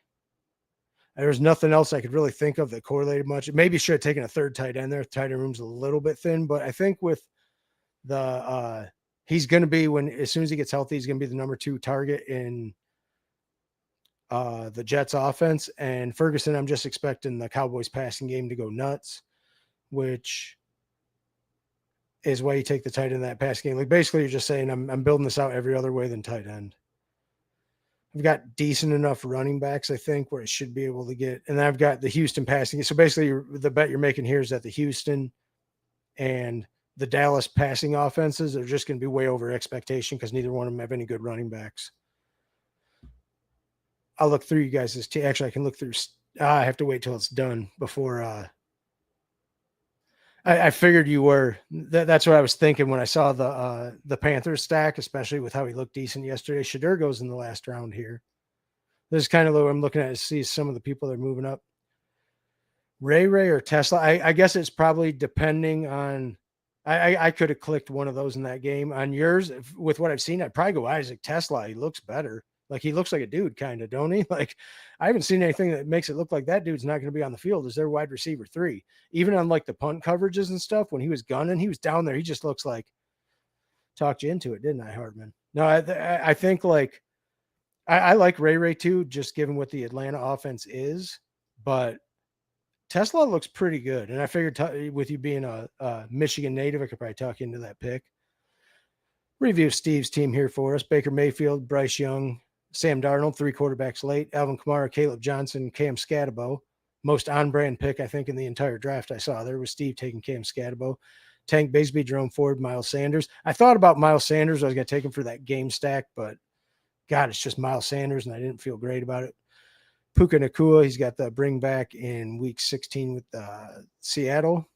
There's nothing else I could really think of that correlated much. Maybe should have taken a third tight end there. Tight end room's a little bit thin, but I think with the he's going to be as soon as he gets healthy, he's going to be the number 2 target in the Jets offense. And Ferguson, I'm just expecting the Cowboys passing game to go nuts, which is why you take the tight end in that pass game. Like basically you're just saying I'm building this out every other way than tight end. I've got decent enough running backs, I think, where it should be able to get. And then I've got the Houston passing. So basically the bet you're making here is that the Houston and the Dallas passing offenses are just going to be way over expectation because neither one of them have any good running backs. I'll look through you guys' actually, I can look through. I have to wait till it's done before. I figured you were. That's what I was thinking when I saw the Panthers stack, especially with how he looked decent yesterday. Shedeur goes in the last round here. This is kind of what I'm looking at to see some of the people that are moving up. Ray or Tesla. I guess it's probably depending on. I could have clicked one of those in that game. On yours, with what I've seen, I'd probably go Isaac Tesla. He looks better. Like he looks like a dude, kind of, don't he? Like I haven't seen anything that makes it look like that dude's not going to be on the field as their wide receiver 3. Even on like the punt coverages and stuff, when he was gunning, he was down there. He just looks like talked you into it, didn't I, Hartman? No, I think like I like Ray too, just given what the Atlanta offense is, but Tesla looks pretty good. And I figured with you being a Michigan native, I could probably talk you into that pick. Review Steve's team here for us. Baker Mayfield, Bryce Young, Sam Darnold, 3 quarterbacks late. Alvin Kamara, Caleb Johnson, Cam Scatabo. Most on-brand pick, I think, in the entire draft I saw there was Steve taking Cam Scatabo. Tank Bigsby, Jerome Ford, Miles Sanders. I thought about Miles Sanders. I was going to take him for that game stack, but God, it's just Miles Sanders, and I didn't feel great about it. Puka Nacua, he's got the bring back in week 16 with Seattle.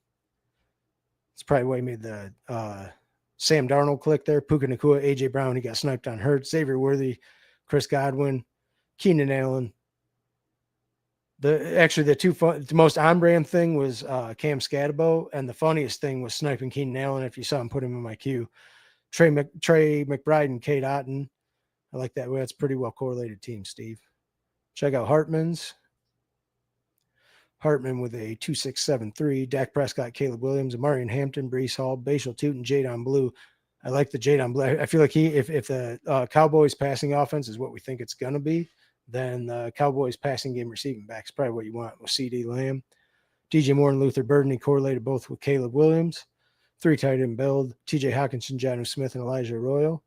It's probably why he made the Sam Darnold click there. Puka Nacua, A.J. Brown, he got sniped on Hurts. Xavier Worthy, Chris Godwin, Keenan Allen. The most on-brand thing was Cam Scatabo, and the funniest thing was sniping Keenan Allen. If you saw him, put him in my queue. Trey McBride and Kate Otten. I like that. Well, that's pretty well correlated team, Steve. Check out Hartman's. Hartman with a 2.673. Dak Prescott, Caleb Williams, Amarian Hampton, Breece Hall, Bashal Tootin, Jadon Blue. I like the Jadon Blue. I feel like if the Cowboys passing offense is what we think it's going to be, then the Cowboys passing game receiving back is probably what you want with C.D. Lamb. DJ Moore and Luther Burden, he correlated both with Caleb Williams. 3 tight end build. TJ Hawkinson, Jonnu Smith, and Elijah Arroyo.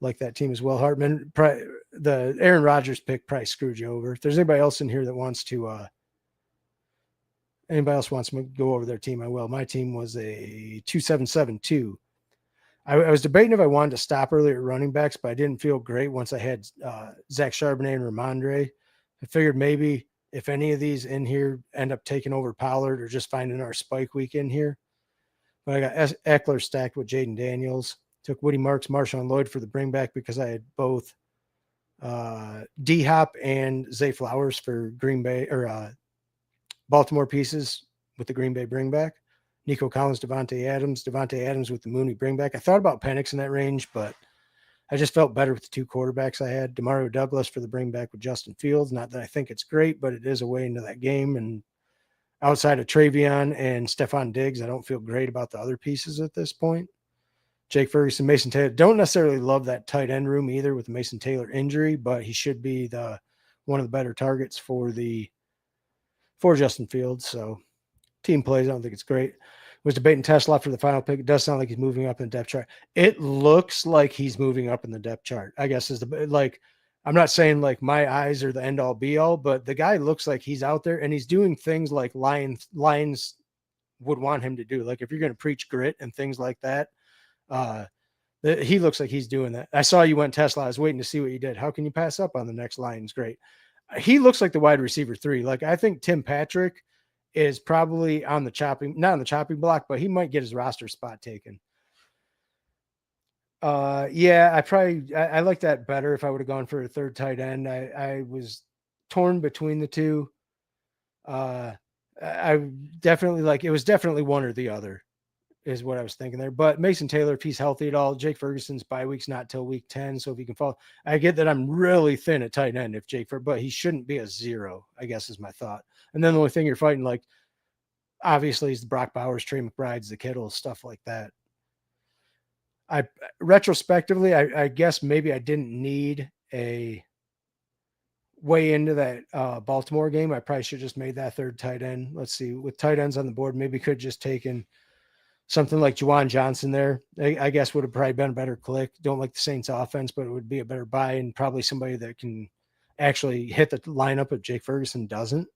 Like that team as well. Hartman, the Aaron Rodgers pick probably screwed you over. If there's anybody else in here that wants to go over their team, I will. My team was a 2.772. I was debating if I wanted to stop earlier at running backs, but I didn't feel great once I had Zach Charbonnet and Ramondre. I figured maybe if any of these in here end up taking over Pollard or just finding our spike week in here. But I got Eckler stacked with Jaden Daniels. Took Woody Marks, Marshawn Lloyd for the bring back because I had both D-Hop and Zay Flowers for Green Bay or Baltimore pieces with the Green Bay bring back. Nico Collins, Devontae Adams with the Mooney bring back. I thought about Penix in that range, but I just felt better with the 2 quarterbacks I had. Demario Douglas for the bring back with Justin Fields. Not that I think it's great, but it is a way into that game. And outside of Travion and Stephon Diggs, I don't feel great about the other pieces at this point. Jake Ferguson, Mason Taylor. Don't necessarily love that tight end room either with the Mason Taylor injury, but he should be one of the better targets for Justin Fields. So team plays, I don't think it's great. Was debating Tesla for the final pick. It does sound like he's moving up in the depth chart. It looks like he's moving up in the depth chart, I guess I'm not saying like my eyes are the end all be all, but the guy looks like he's out there and he's doing things like Lions would want him to do. Like if you're going to preach grit and things like that, he looks like he's doing that. I saw you went Tesla. I was waiting to see what you did. How can you pass up on the next Lions? Great. He looks like the wide receiver 3. Like I think Tim Patrick is probably not on the chopping block, but he might get his roster spot taken. Yeah, I like that better if I would have gone for a 3rd tight end. I was torn between the 2. I definitely it was definitely one or the other is what I was thinking there. But Mason Taylor, if he's healthy at all, Jake Ferguson's bye week's not till week 10. So if he can fall, I get that I'm really thin at tight end but he shouldn't be a 0, I guess is my thought. And then the only thing you're fighting, like obviously is the Brock Bowers, Trey McBride's, the Kittles, stuff like that. Retrospectively, I guess maybe I didn't need a way into that Baltimore game. I probably should have just made that 3rd tight end. Let's see, with tight ends on the board, maybe could just taken something like Juwan Johnson there. I guess would have probably been a better click. Don't like the Saints offense, but it would be a better buy and probably somebody that can actually hit the lineup if Jake Ferguson doesn't.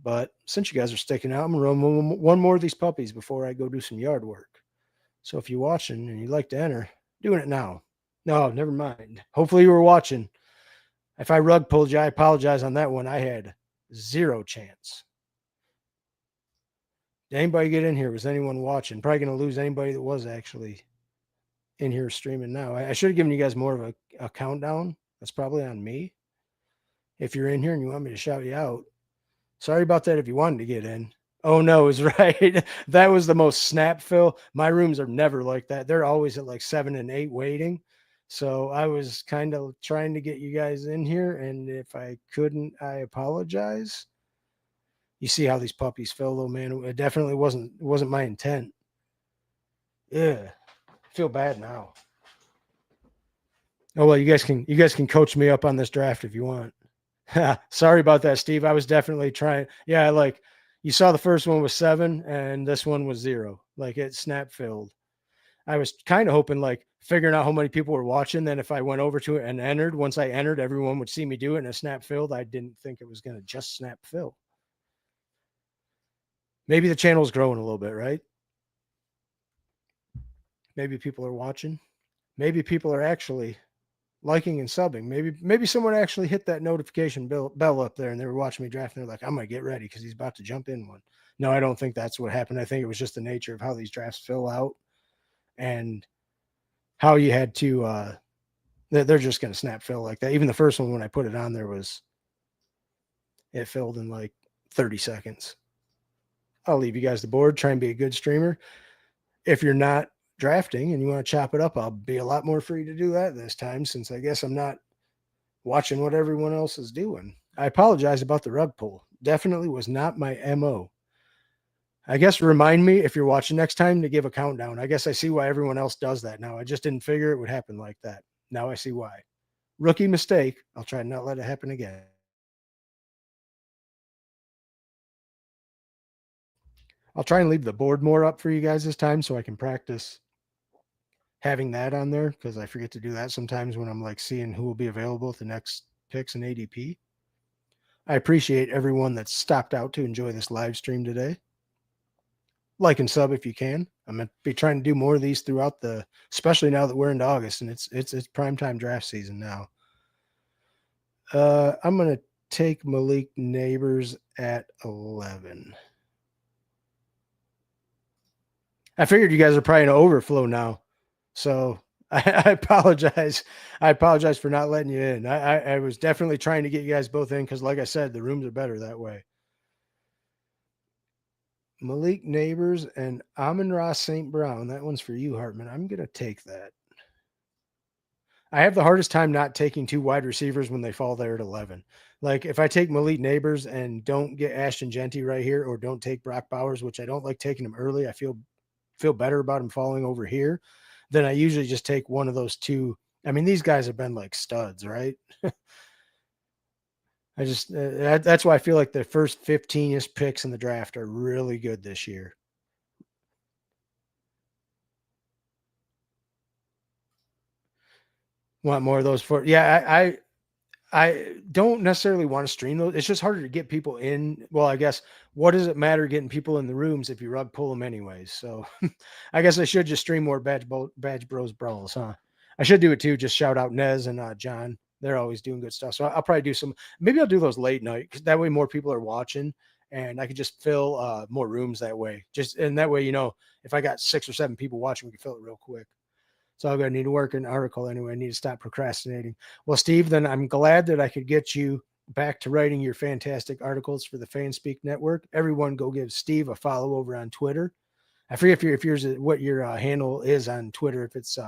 But since you guys are sticking out, I'm going to run one more of these puppies before I go do some yard work. So if you're watching and you'd like to enter, doing it now. No, never mind. Hopefully you were watching. If I rug pulled you, I apologize on that one. I had 0 chance. Did anybody get in here? Was anyone watching? Probably going to lose anybody that was actually in here streaming now. I should have given you guys more of a countdown. That's probably on me. If you're in here and you want me to shout you out. Sorry about that if you wanted to get in. Oh, no, is right. That was the most snap fill. My rooms are never like that. They're always at like 7 and 8 waiting. So I was kind of trying to get you guys in here. And if I couldn't, I apologize. You see how these puppies fill though, man. It definitely wasn't my intent. Yeah. I feel bad now. Oh, well, you guys can coach me up on this draft if you want. Sorry about that, Steve. I was definitely trying. Yeah, like you saw the first one was 7 and this one was 0. Like it snap filled. I was kind of hoping like figuring out how many people were watching. Then if I went over to it and entered, once I entered, everyone would see me do it and a snap filled. I didn't think it was going to just snap fill. Maybe the channel's growing a little bit, right? Maybe people are watching. Maybe people are actually liking and subbing. Maybe someone actually hit that notification bell up there and they were watching me draft and they're like, I'm gonna get ready because he's about to jump in one. No, I don't think that's what happened. I think it was just the nature of how these drafts fill out and how you had to they're just gonna snap fill like that. Even the first one when I put it on there was it filled in like 30 seconds. I'll leave you guys the board, try and be a good streamer. If you're not drafting and you want to chop it up, I'll be a lot more free to do that this time since I guess I'm not watching what everyone else is doing. I apologize about the rug pull. Definitely was not my MO. I guess remind me if you're watching next time to give a countdown. I guess I see why everyone else does that now. I just didn't figure it would happen like that. Now I see why. Rookie mistake. I'll try to not let it happen again. I'll try and leave the board more up for you guys this time so I can practice having that on there because I forget to do that sometimes when I'm like seeing who will be available at the next picks and ADP. I appreciate everyone that stopped out to enjoy this live stream today. Like and sub if you can. I'm gonna be trying to do more of these throughout the, especially now that we're into August and it's prime time draft season now. I'm gonna take Malik Neighbors at 11. I figured you guys are probably in overflow now, so I apologize. I apologize for not letting you in. I was definitely trying to get you guys both in because, like I said, the rooms are better that way. Malik Neighbors and Amon Ross St. Brown. That one's for you, Hartman. I'm going to take that. I have the hardest time not taking 2 wide receivers when they fall there at 11. Like if I take Malik Neighbors and don't get Ashton Genty right here or don't take Brock Bowers, which I don't like taking him early, I feel better about him falling over here, then I usually just take one of those 2. I mean, these guys have been like studs, right? I just that's why I feel like the first 15ish picks in the draft are really good this year. Want more of those for? Yeah, I don't necessarily want to stream those. It's just harder to get people in. Well, I guess what does it matter getting people in the rooms if you rug pull them anyways? So I guess I should just stream more Badge Bros Brawls, huh? I should do it too. Just shout out Nez and John. They're always doing good stuff. So I'll probably do some. Maybe I'll do those late night because that way more people are watching, and I could just fill more rooms that way. Just and that way, if I got 6 or 7 people watching, we can fill it real quick. So I'm going to need to work an article anyway. I need to stop procrastinating. Well, Steve, then I'm glad that I could get you back to writing your fantastic articles for the FanSpeak Network. Everyone go give Steve a follow over on Twitter. I forget if yours what your handle is on Twitter. If it's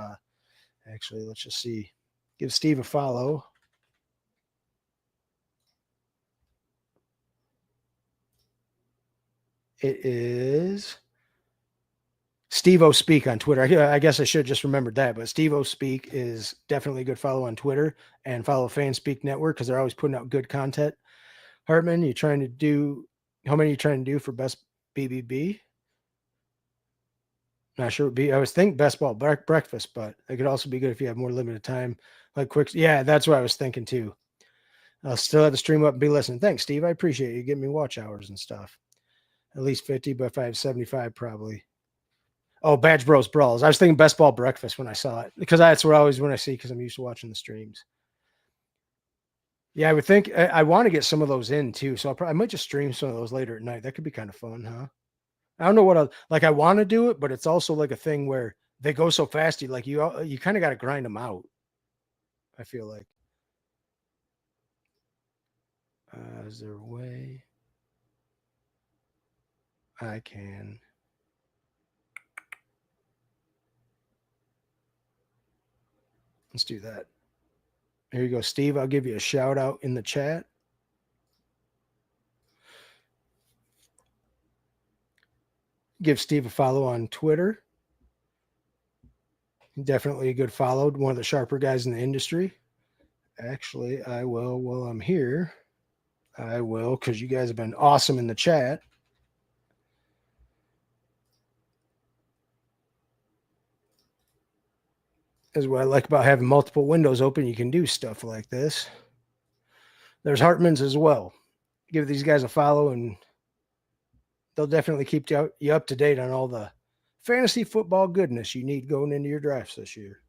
actually, let's just see. Give Steve a follow. It is Steve O Speak on Twitter. I guess I should have just remembered that, but Steve O Speak is definitely a good follow on Twitter, and follow FanSpeak Network because they're always putting out good content. Hartman, you trying to do how many are you trying to do for best BBB? Not sure what be. I was thinking best ball breakfast, but it could also be good if you have more limited time, like quick. Yeah, that's what I was thinking too. I'll still have to stream up and be listening. Thanks, Steve. I appreciate you giving me watch hours and stuff. At least 50, but if I have 75, probably. Oh, Badge Bros Brawls. I was thinking best ball breakfast when I saw it because that's what I always when I see because I'm used to watching the streams. Yeah, I would think I want to get some of those in too. So I might just stream some of those later at night. That could be kind of fun, huh? I don't know what like. I want to do it, but it's also like a thing where they go so fast. You kind of got to grind them out. I feel like. Is there a way I can? Let's do that. Here you go, Steve. I'll give you a shout out in the chat. Give Steve a follow on Twitter. Definitely a good follow. One of the sharper guys in the industry. Actually, I will while I'm here. I will, because you guys have been awesome in the chat. Is what I like about having multiple windows open. You can do stuff like this. There's Hartman's as well. Give these guys a follow, and they'll definitely keep you up to date on all the fantasy football goodness you need going into your drafts this year.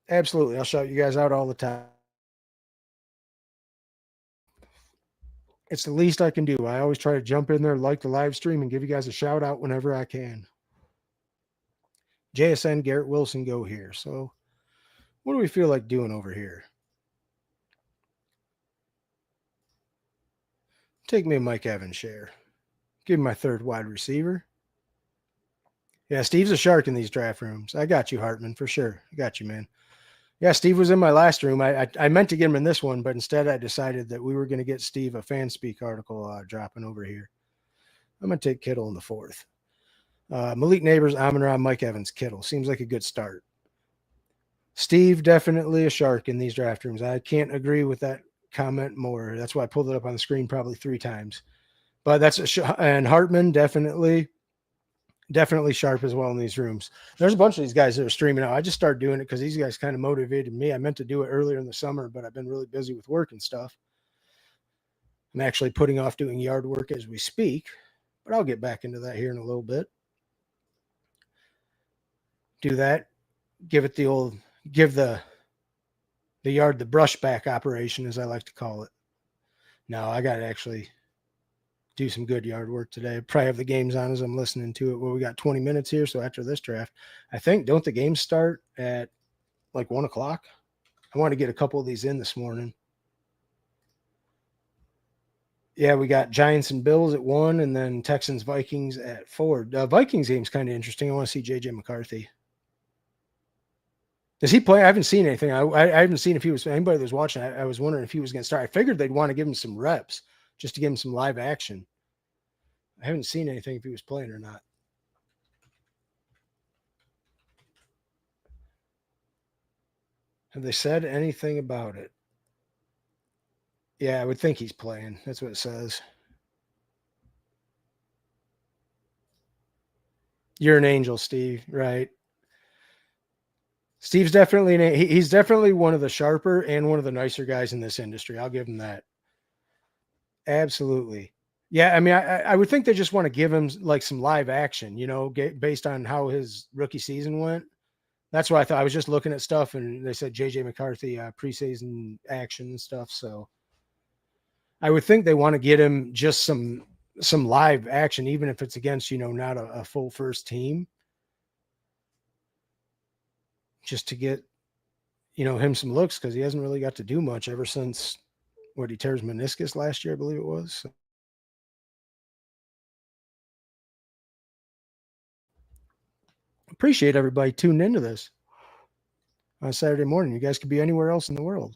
Absolutely. I'll shout you guys out all the time. It's the least I can do. I always try to jump in there, like the live stream, and give you guys a shout out whenever I can. JSN, Garrett Wilson, go here. So, what do we feel like doing over here? Take me a Mike Evans share. Give me my third wide receiver. Yeah, Steve's a shark in these draft rooms. I got you, Hartman, for sure. I got you, man. Yeah, Steve was in my last room. I meant to get him in this one, but instead I decided that we were going to get Steve a FanSpeak article dropping over here. I'm going to take Kittle in the fourth. Malik Neighbors, Amon-Ra, Mike Evans, Kittle. Seems like a good start. Steve, definitely a shark in these draft rooms. I can't agree with that comment more. That's why I pulled it up on the screen probably 3 times. But that's and Hartman, definitely sharp as well in these rooms. There's a bunch of these guys that are streaming out. I just started doing it because these guys kind of motivated me. I meant to do it earlier in the summer, but I've been really busy with work and stuff. I'm actually putting off doing yard work as we speak, but I'll get back into that here in a little bit. Do that. Give the yard the brush back operation, as I like to call it. No, I got to actually do some good yard work today. Probably have the games on as I'm listening to it. Well, we got 20 minutes here. So after this draft, I think, don't the games start at like 1 o'clock? I want to get a couple of these in this morning. Yeah, we got Giants and Bills at 1, and then Texans Vikings at 4. Vikings game's kind of interesting. I want to see JJ McCarthy. Does he play? I haven't seen anything. I haven't seen if he was anybody that was watching. I was wondering if he was going to start. I figured they'd want to give him some reps just to give him some live action. I haven't seen anything if he was playing or not. Have they said anything about it? Yeah, I would think he's playing. That's what it says. You're an angel, Steve, right? Steve's definitely he's definitely one of the sharper and one of the nicer guys in this industry. I'll give him that. Absolutely. Yeah, I mean, I would think they just want to give him like some live action, based on how his rookie season went. That's what I thought. I was just looking at stuff, and they said JJ McCarthy preseason action and stuff. So I would think they want to get him just some live action, even if it's against not a full first team, just to get him some looks, because he hasn't really got to do much ever since he tears meniscus last year, I believe it was. So. Appreciate everybody tuning into this on Saturday morning. You guys could be anywhere else in the world.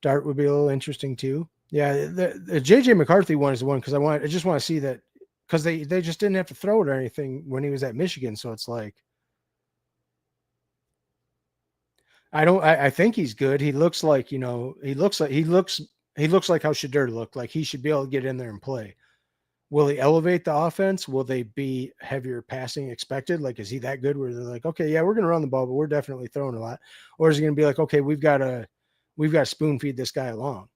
Dart would be a little interesting too. Yeah, the JJ McCarthy one is the one, because I just want to see that, because they just didn't have to throw it or anything when he was at Michigan. So it's like, I think he's good. He looks like, he looks like how Shedeur looked like. He should be able to get in there and play. Will he elevate the offense? Will they be heavier passing expected? Like, is he that good where they're like, okay, yeah, we're going to run the ball, but we're definitely throwing a lot? Or is it going to be like, okay, we've got to spoon feed this guy along,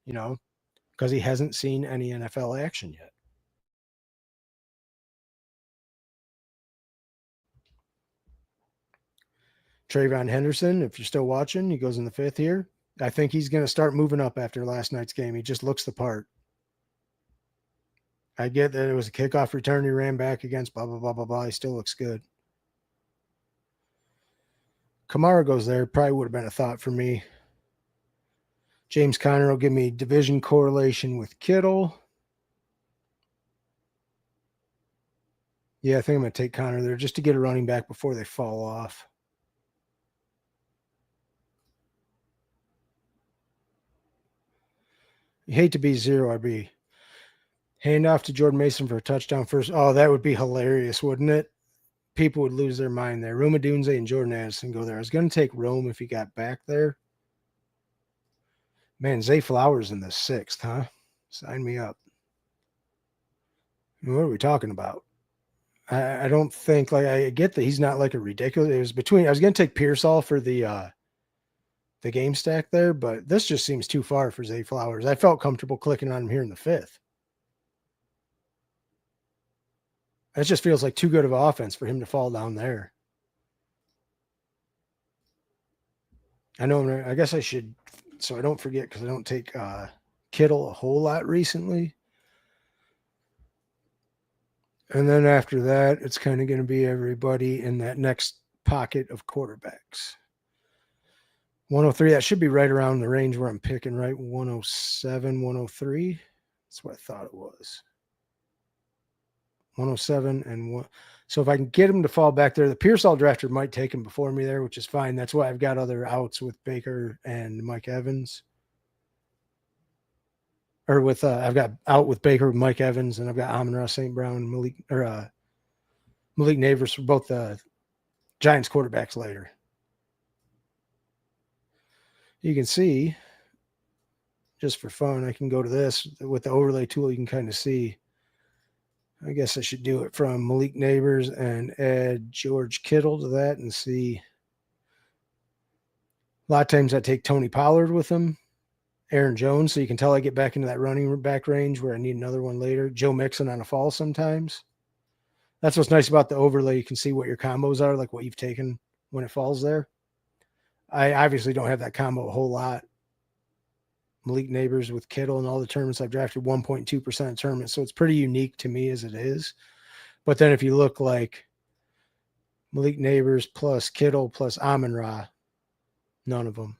because he hasn't seen any NFL action yet. Trayvon Henderson, if you're still watching, he goes in the 5th here. I think he's going to start moving up after last night's game. He just looks the part. I get that it was a kickoff return he ran back against, blah, blah, blah, blah, blah. He still looks good. Kamara goes there. Probably would have been a thought for me. James Conner will give me division correlation with Kittle. Yeah, I think I'm going to take Conner there just to get a running back before they fall off. You hate to be 0 RB. Hand off to Jordan Mason for a touchdown first. Oh, that would be hilarious, wouldn't it? People would lose their mind there. Roma Dunze and Jordan Addison go there. I was going to take Rome if he got back there. Man, Zay Flowers in the 6th, huh? Sign me up. What are we talking about? I don't think like I get that he's not like a ridiculous. It was between I was gonna take Pearsall for the game stack there, but this just seems too far for Zay Flowers. I felt comfortable clicking on him here in the 5th. It just feels like too good of an offense for him to fall down there. I know. I guess I should, so I don't forget because I don't take Kittle a whole lot recently. And then after that, it's kind of going to be everybody in that next pocket of quarterbacks. 103, that should be right around the range where I'm picking, right? 107, 103. That's what I thought it was. 107 and one. So if I can get him to fall back there, the Pearsall drafter might take him before me there, which is fine. That's why I've got other outs with Baker and Mike Evans. Or with I've got out with Baker, Mike Evans, and I've got Amon-Ra St. Brown, Malik Neighbors for both the Giants quarterbacks later. You can see, just for fun, I can go to this with the overlay tool. You can kind of see. I guess I should do it from Malik Neighbors and add George Kittle to that and see. A lot of times I take Tony Pollard with him, Aaron Jones, so you can tell I get back into that running back range where I need another one later. Joe Mixon on a fall sometimes. That's what's nice about the overlay. You can see what your combos are, like what you've taken when it falls there. I obviously don't have that combo a whole lot. Malik Neighbors with Kittle and all the tournaments I've drafted 1.2% of tournaments. So it's pretty unique to me as it is. But then if you look like Malik Neighbors plus Kittle plus Amon-Ra, none of them.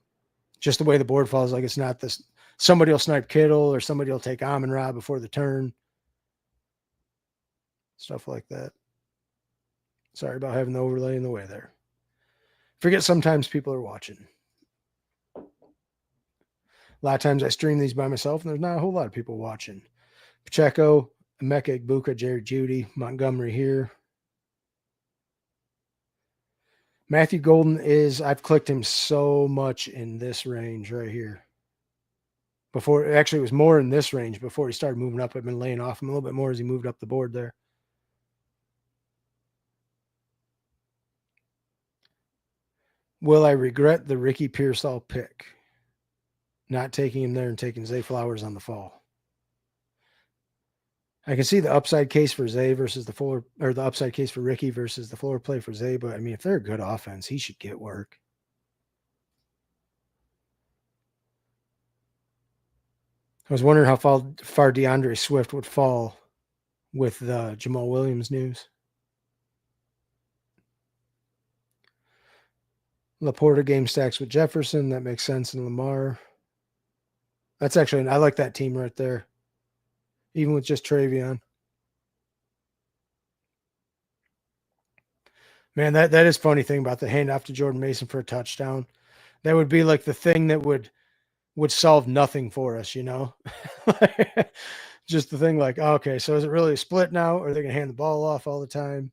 Just the way the board falls, like it's not this. Somebody will snipe Kittle or somebody will take Amon-Ra before the turn. Stuff like that. Sorry about having the overlay in the way there. Forget sometimes people are watching. A lot of times I stream these by myself and there's not a whole lot of people watching. Pacheco, Emeka Egbuka, Jerry Jeudy, Montgomery here. Matthew Golden I've clicked him so much in this range right here. Before, actually, it was more in this range before he started moving up. I've been laying off him a little bit more as he moved up the board there. Will I regret the Ricky Pearsall pick? Not taking him there and taking Zay Flowers on the fall. I can see the upside case for Zay versus the floor, or the upside case for Ricky versus the floor play for Zay. But I mean, if they're a good offense, he should get work. I was wondering how far DeAndre Swift would fall with the Jamal Williams news. Laporta game stacks with Jefferson. That makes sense in Lamar. That's actually, I like that team right there. Even with just Travion. Man, that is funny thing about the handoff to Jordan Mason for a touchdown. That would be like the thing that would solve nothing for us, you know? Just the thing like, okay, so is it really a split now? Or are they going to hand the ball off all the time?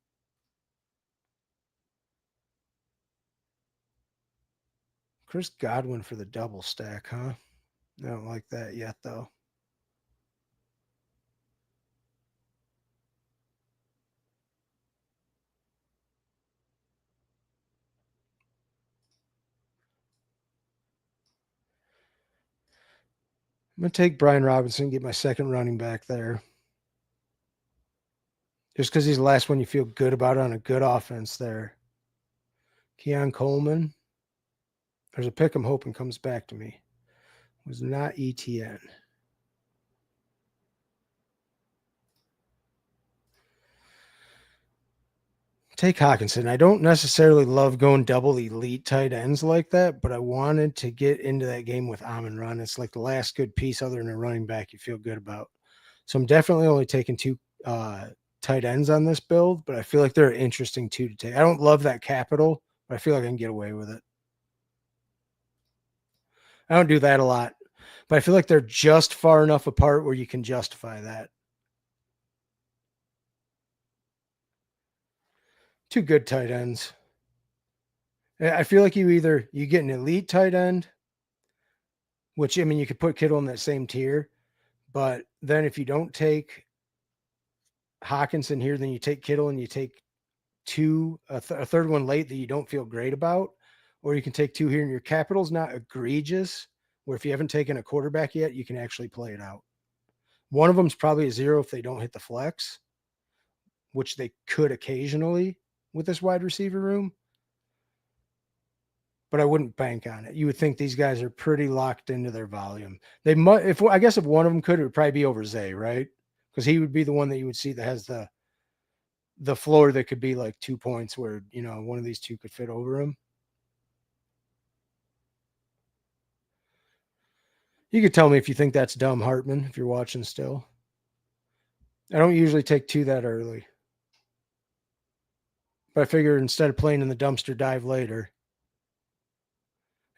Chris Godwin for the double stack, huh? I don't like that yet, though. I'm going to take Brian Robinson and get my second running back there. Just because he's the last one you feel good about on a good offense there. Keon Coleman. There's a pick I'm hoping comes back to me. It was not ETN. Take Hawkinson. I don't necessarily love going double elite tight ends like that, but I wanted to get into that game with Amon-Ra. It's like the last good piece other than a running back you feel good about. So I'm definitely only taking two tight ends on this build, but I feel like they're interesting two to take. I don't love that capital, but I feel like I can get away with it. I don't do that a lot, but I feel like they're just far enough apart where you can justify that. Two good tight ends. I feel like you get an elite tight end which, I mean, you could put Kittle in that same tier. But then if you don't take Hawkinson here, then you take Kittle and you take a third one late that you don't feel great about, or you can take two here and your capital's not egregious, where if you haven't taken a quarterback yet, you can actually play it out. One of them's probably a zero if they don't hit the flex, which they could occasionally with this wide receiver room. But I wouldn't bank on it. You would think these guys are pretty locked into their volume. They might, if I guess if one of them could, it would probably be over Zay, right? Because he would be the one that you would see that has the floor that could be like 2 points, where one of these two could fit over him. You could tell me if you think that's dumb, Hartman, if you're watching still. I don't usually take two that early. But I figure instead of playing in the dumpster dive later,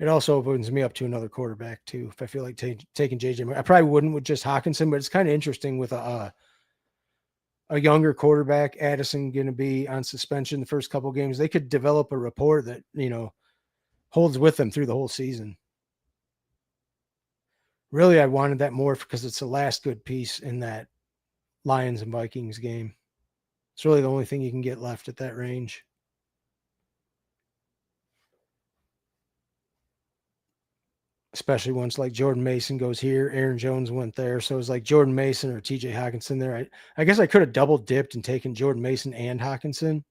it also opens me up to another quarterback too. If I feel like taking JJ, I probably wouldn't with just Hawkinson, but it's kind of interesting with a younger quarterback, Addison, going to be on suspension the first couple games. They could develop a rapport that holds with them through the whole season. Really, I wanted that more because it's the last good piece in that Lions and Vikings game. It's really the only thing you can get left at that range. Especially once like Jordan Mason goes here, Aaron Jones went there. So it's like Jordan Mason or TJ Hawkinson there. I guess I could have double dipped and taken Jordan Mason and Hawkinson.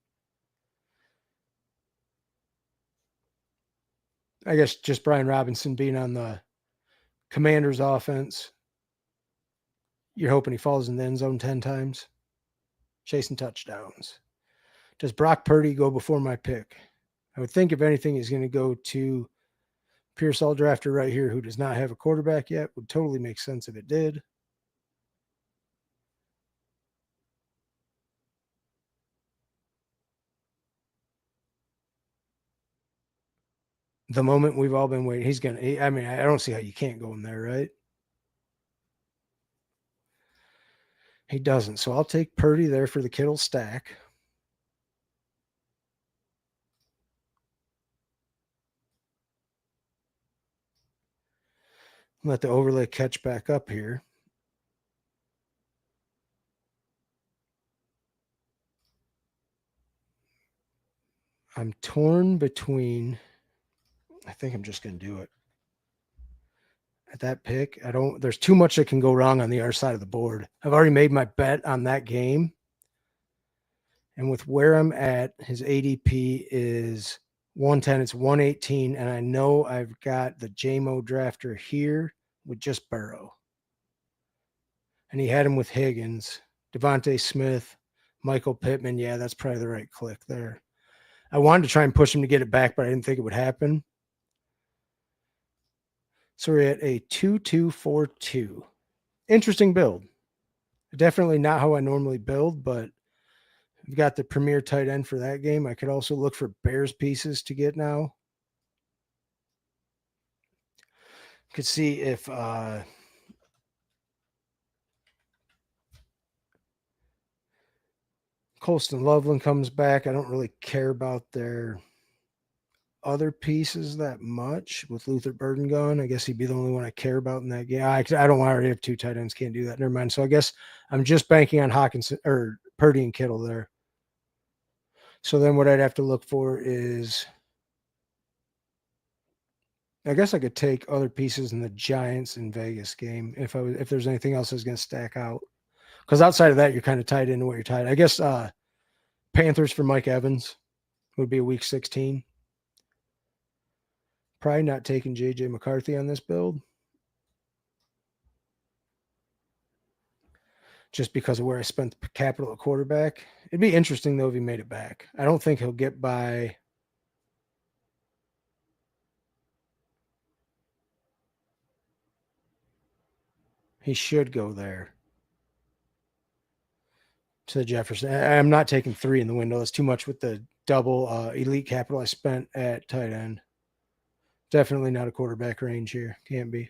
I guess just Brian Robinson being on the Commanders offense. You're hoping he falls in the end zone 10 times. Chasing touchdowns. Does Brock Purdy go before my pick? I would think if anything, he's going to go to Pearsall drafter right here who does not have a quarterback yet. Would totally make sense if it did. The moment we've all been waiting, he's going to, I mean, I don't see how you can't go in there, right? He doesn't. So I'll take Purdy there for the Kittle stack. Let the overlay catch back up here. I'm torn between, I think I'm just going to do it. At that pick, there's too much that can go wrong on the other side of the board. I've already made my bet on that game. And with where I'm at, his ADP is 110. It's 118. And I know I've got the JMO drafter here with just Burrow. And he had him with Higgins, Devontae Smith, Michael Pittman. Yeah, that's probably the right click there. I wanted to try and push him to get it back, but I didn't think it would happen. So we're at a 2-2-4-2. Interesting build. Definitely not how I normally build, but I've got the premier tight end for that game. I could also look for Bears pieces to get now. Could see if Colston Loveland comes back. I don't really care about their other pieces that much with Luther Burden gone. I guess he'd be the only one I care about in that game. I don't want to already have two tight ends. Can't do that. Never mind. So I guess I'm just banking on Hawkinson or Purdy and Kittle there. So then what I'd have to look for is, I guess I could take other pieces in the Giants and Vegas game if there's anything else that's going to stack out. Because outside of that, you're kind of tied into what you're tied. I guess Panthers for Mike Evans would be a week 16. Probably not taking J.J. McCarthy on this build. Just because of where I spent the capital at quarterback. It'd be interesting, though, if he made it back. I don't think he'll get by. He should go there to the Jefferson. I'm not taking 3 in the window. That's too much with the double elite capital I spent at tight end. Definitely not a quarterback range here. Can't be.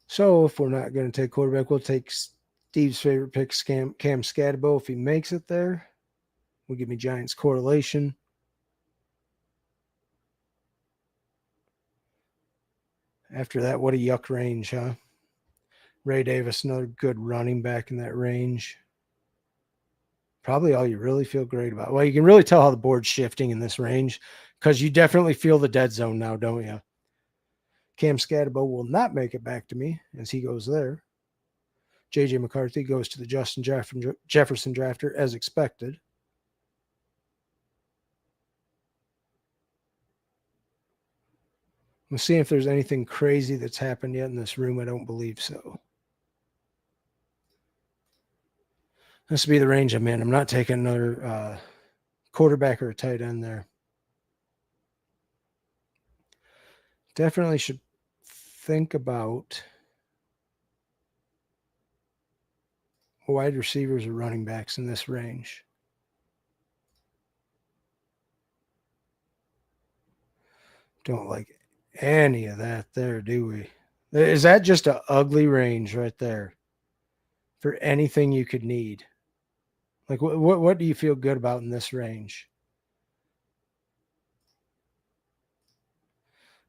So if we're not going to take quarterback, we'll take Steve's favorite pick, Cam Scatabo. If he makes it there, will give me Giants correlation. After that, what a yuck range, huh? Ray Davis, another good running back in that range. Probably all you really feel great about. Well, you can really tell how the board's shifting in this range because you definitely feel the dead zone now, don't you? Cam Scatabo will not make it back to me as he goes there. J.J. McCarthy goes to the Justin Jefferson drafter as expected. We'll see if there's anything crazy that's happened yet in this room. I don't believe so. This will be the range I'm in. I'm not taking another quarterback or a tight end there. Definitely should think about wide receivers or running backs in this range. Don't like any of that there, do we? Is that just an ugly range right there for anything you could need? Like, what do you feel good about in this range?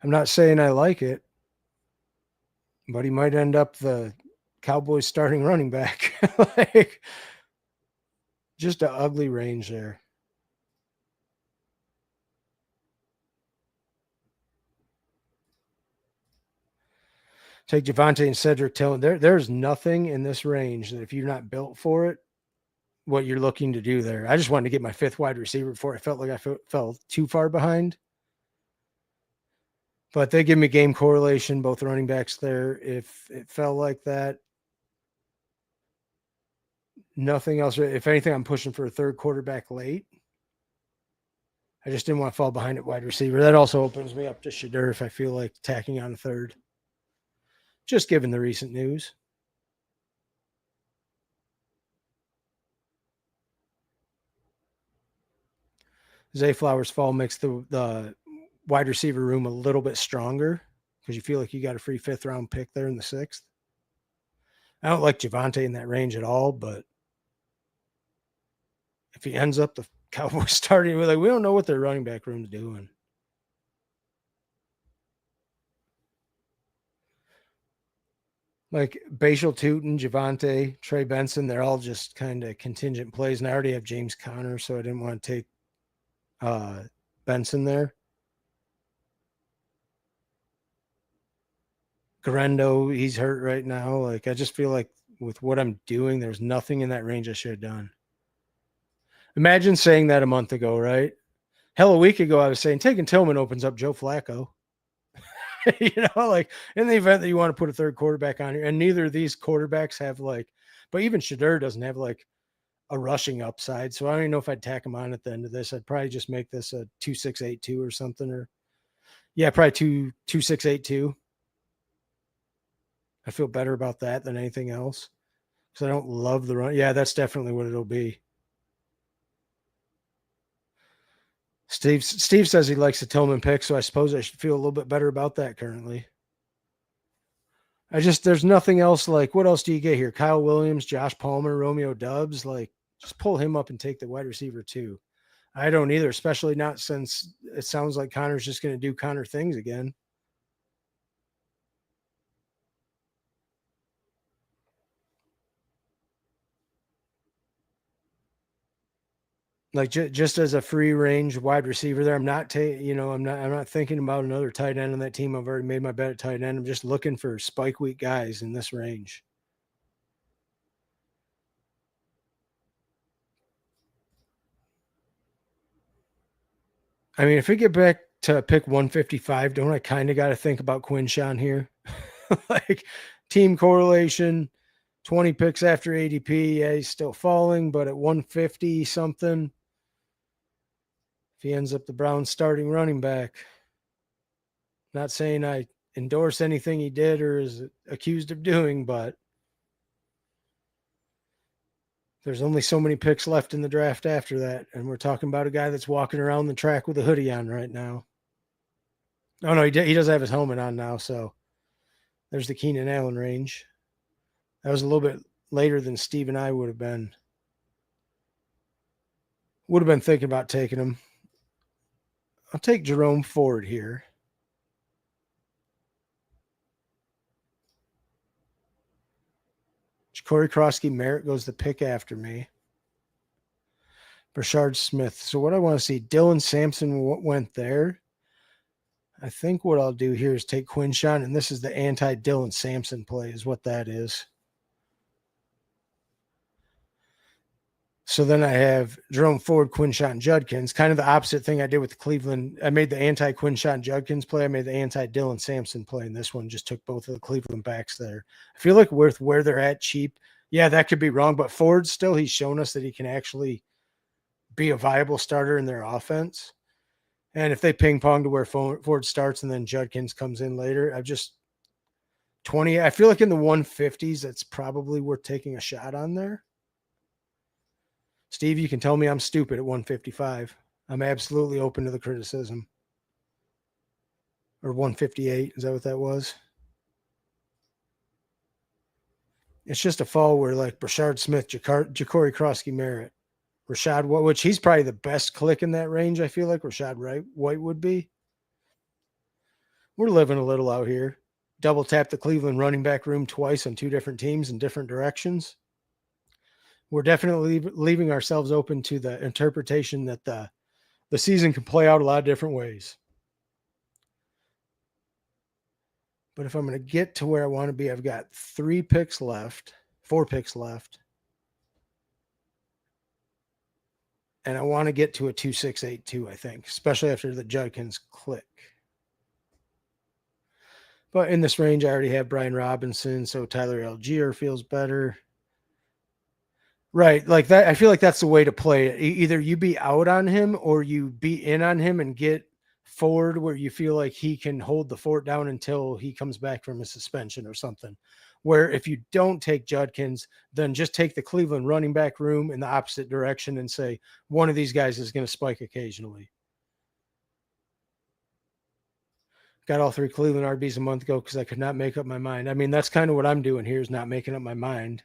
I'm not saying I like it, but he might end up the Cowboys starting running back. Like, just an ugly range there. Take Javonte and Cedric Tillman. There's nothing in this range that if you're not built for it, what you're looking to do there. I just wanted to get my fifth wide receiver before I felt like I fell too far behind. But they give me game correlation, both running backs there. If it felt like that, nothing else. If anything, I'm pushing for a third quarterback late. I just didn't want to fall behind at wide receiver. That also opens me up to Shedeur if I feel like tacking on a third. Just given the recent news. Zay Flowers fall makes the wide receiver room a little bit stronger because you feel like you got a free fifth round pick there in the sixth. I don't like Javonte in that range at all, but if he ends up the Cowboys starting with, like, we don't know what their running back room's doing. Like Bashal Tootin, Javonte, Trey Benson, they're all just kind of contingent plays. And I already have James Conner, so I didn't want to take Benson there. Garendo, he's hurt right now. Like, I just feel like with what I'm doing, there's nothing in that range I should have done. Imagine saying that a month ago, right? Hell, a week ago, I was saying taking Tillman opens up Joe Flacco. You know, like in the event that you want to put a third quarterback on here, and neither of these quarterbacks have like, but even Shedeur doesn't have like a rushing upside. So I don't even know if I'd tack him on at the end of this. I'd probably just make this a 2.682 or something, or yeah, probably 2.682. I feel better about that than anything else because I don't love the run. Yeah, that's definitely what it'll be. Steve says he likes the Tillman pick, so I suppose I should feel a little bit better about that currently. There's nothing else. Like, what else do you get here? Kyle Williams, Josh Palmer, Romeo Dubs. Like, just pull him up and take the wide receiver too. I don't either, especially not since it sounds like Connor's just going to do Connor things again. Like just as a free range wide receiver there, I'm not I'm not thinking about another tight end on that team. I've already made my bet at tight end. I'm just looking for spike week guys in this range. I mean, if we get back to pick 155, don't I kind of got to think about Quinshawn here? Like team correlation, 20 picks after ADP. Yeah, he's still falling, but at 150 something, if he ends up the Browns starting running back, not saying I endorse anything he did or is accused of doing, but there's only so many picks left in the draft after that. And we're talking about a guy that's walking around the track with a hoodie on right now. Oh, no, he does have his helmet on now. So there's the Keenan Allen range. That was a little bit later than Steve and I would have been. Would have been thinking about taking him. I'll take Jerome Ford here. Corey Krosky Merritt goes the pick after me. Brashard Smith. So what I want to see, Dylan Sampson went there. I think what I'll do here is take Quinshon, and this is the anti-Dylan Sampson play is what that is. So then I have Jerome Ford, Quinshon Judkins, kind of the opposite thing I did with Cleveland. I made the anti-Quinshon Judkins play. I made the anti-Dylan Sampson play, and this one just took both of the Cleveland backs there. I feel like with where they're at cheap, yeah, that could be wrong, but Ford still, he's shown us that he can actually be a viable starter in their offense. And if they ping pong to where Ford starts and then Judkins comes in later, I feel like in the 150s, that's probably worth taking a shot on there. Steve, you can tell me I'm stupid at 155. I'm absolutely open to the criticism. Or 158, is that what that was? It's just a fall where like Brashard Smith, Ja'Cory Krosky Merritt, Rashad, which he's probably the best click in that range, I feel like Rashad White would be. We're living a little out here. Double tap the Cleveland running back room twice on two different teams in different directions. We're definitely leaving ourselves open to the interpretation that the season can play out a lot of different ways. But if I'm going to get to where I want to be, I've got 4 picks left. And I want to get to a 2.682, I think, especially after the Judkins click. But in this range, I already have Brian Robinson, so Tyler Algier feels better. Right, like that. I feel like that's the way to play it. Either you be out on him or you be in on him and get Ford where you feel like he can hold the fort down until he comes back from a suspension or something. Where if you don't take Judkins, then just take the Cleveland running back room in the opposite direction and say one of these guys is going to spike occasionally. Got all 3 Cleveland RBs a month ago because I could not make up my mind. I mean, that's kind of what I'm doing here is not making up my mind.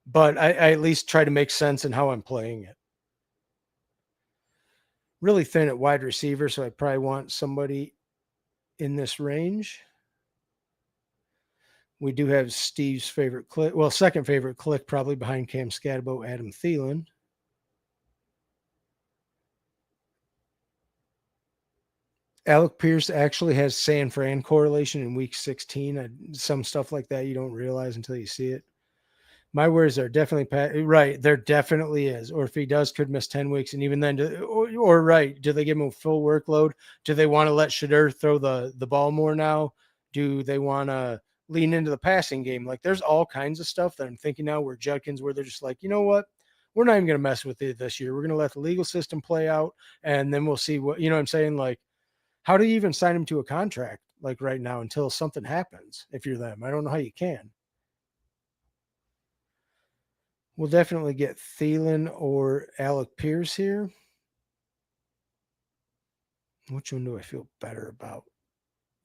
But I at least try to make sense in how I'm playing it. Really thin at wide receiver, so I probably want somebody in this range. We do have Steve's favorite click. Well, second favorite click, probably behind Cam Scatterbo, Adam Thielen. Alec Pierce actually has San Fran correlation in week 16. Some stuff like that you don't realize until you see it. My words are definitely right. There definitely is. Or if he could miss 10 weeks. And even then, right, do they give him a full workload? Do they want to let Shadur throw the ball more now? Do they want to lean into the passing game? Like there's all kinds of stuff that I'm thinking now where Judkins, where they're just like, you know what? We're not even going to mess with it this year. We're going to let the legal system play out. And then we'll see what, you know what I'm saying? Like, how do you even sign him to a contract like right now until something happens? If you're them, I don't know how you can. We'll definitely get Thielen or Alec Pierce here. Which one do I feel better about?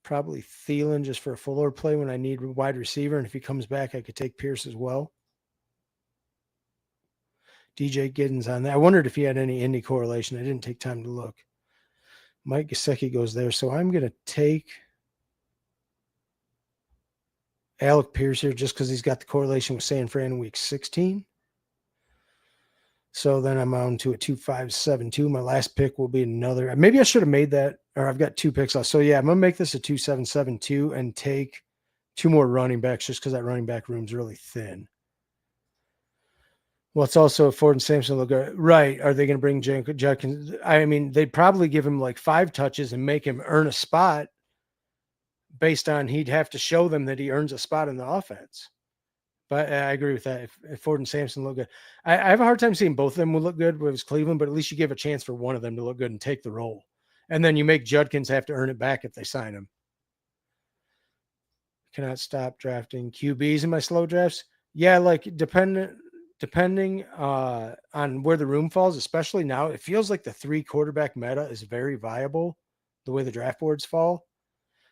Probably Thielen just for a fuller play when I need wide receiver. And if he comes back, I could take Pierce as well. DJ Giddens on that. I wondered if he had any Indy correlation. I didn't take time to look. Mike Gesicki goes there. So I'm going to take Alec Pierce here just because he's got the correlation with San Fran in week 16. So then I'm on to a 2.572. My last pick will be another. Maybe I should have made that, or I've got 2 picks left. So yeah, I'm going to make this a 2.772 and take 2 more running backs just because that running back room's really thin. Well, it's also Ford and Sampson look good. Right. Are they going to bring Judkins? I mean, they'd probably give him like 5 touches and make him earn a spot based on he'd have to show them that he earns a spot in the offense. But I agree with that. If Ford and Sampson look good, I have a hard time seeing both of them will look good with Cleveland, but at least you give a chance for one of them to look good and take the role. And then you make Judkins have to earn it back if they sign him. Cannot stop drafting QBs in my slow drafts. Yeah, like depending on where the room falls, especially now, it feels like the 3 quarterback meta is very viable the way the draft boards fall.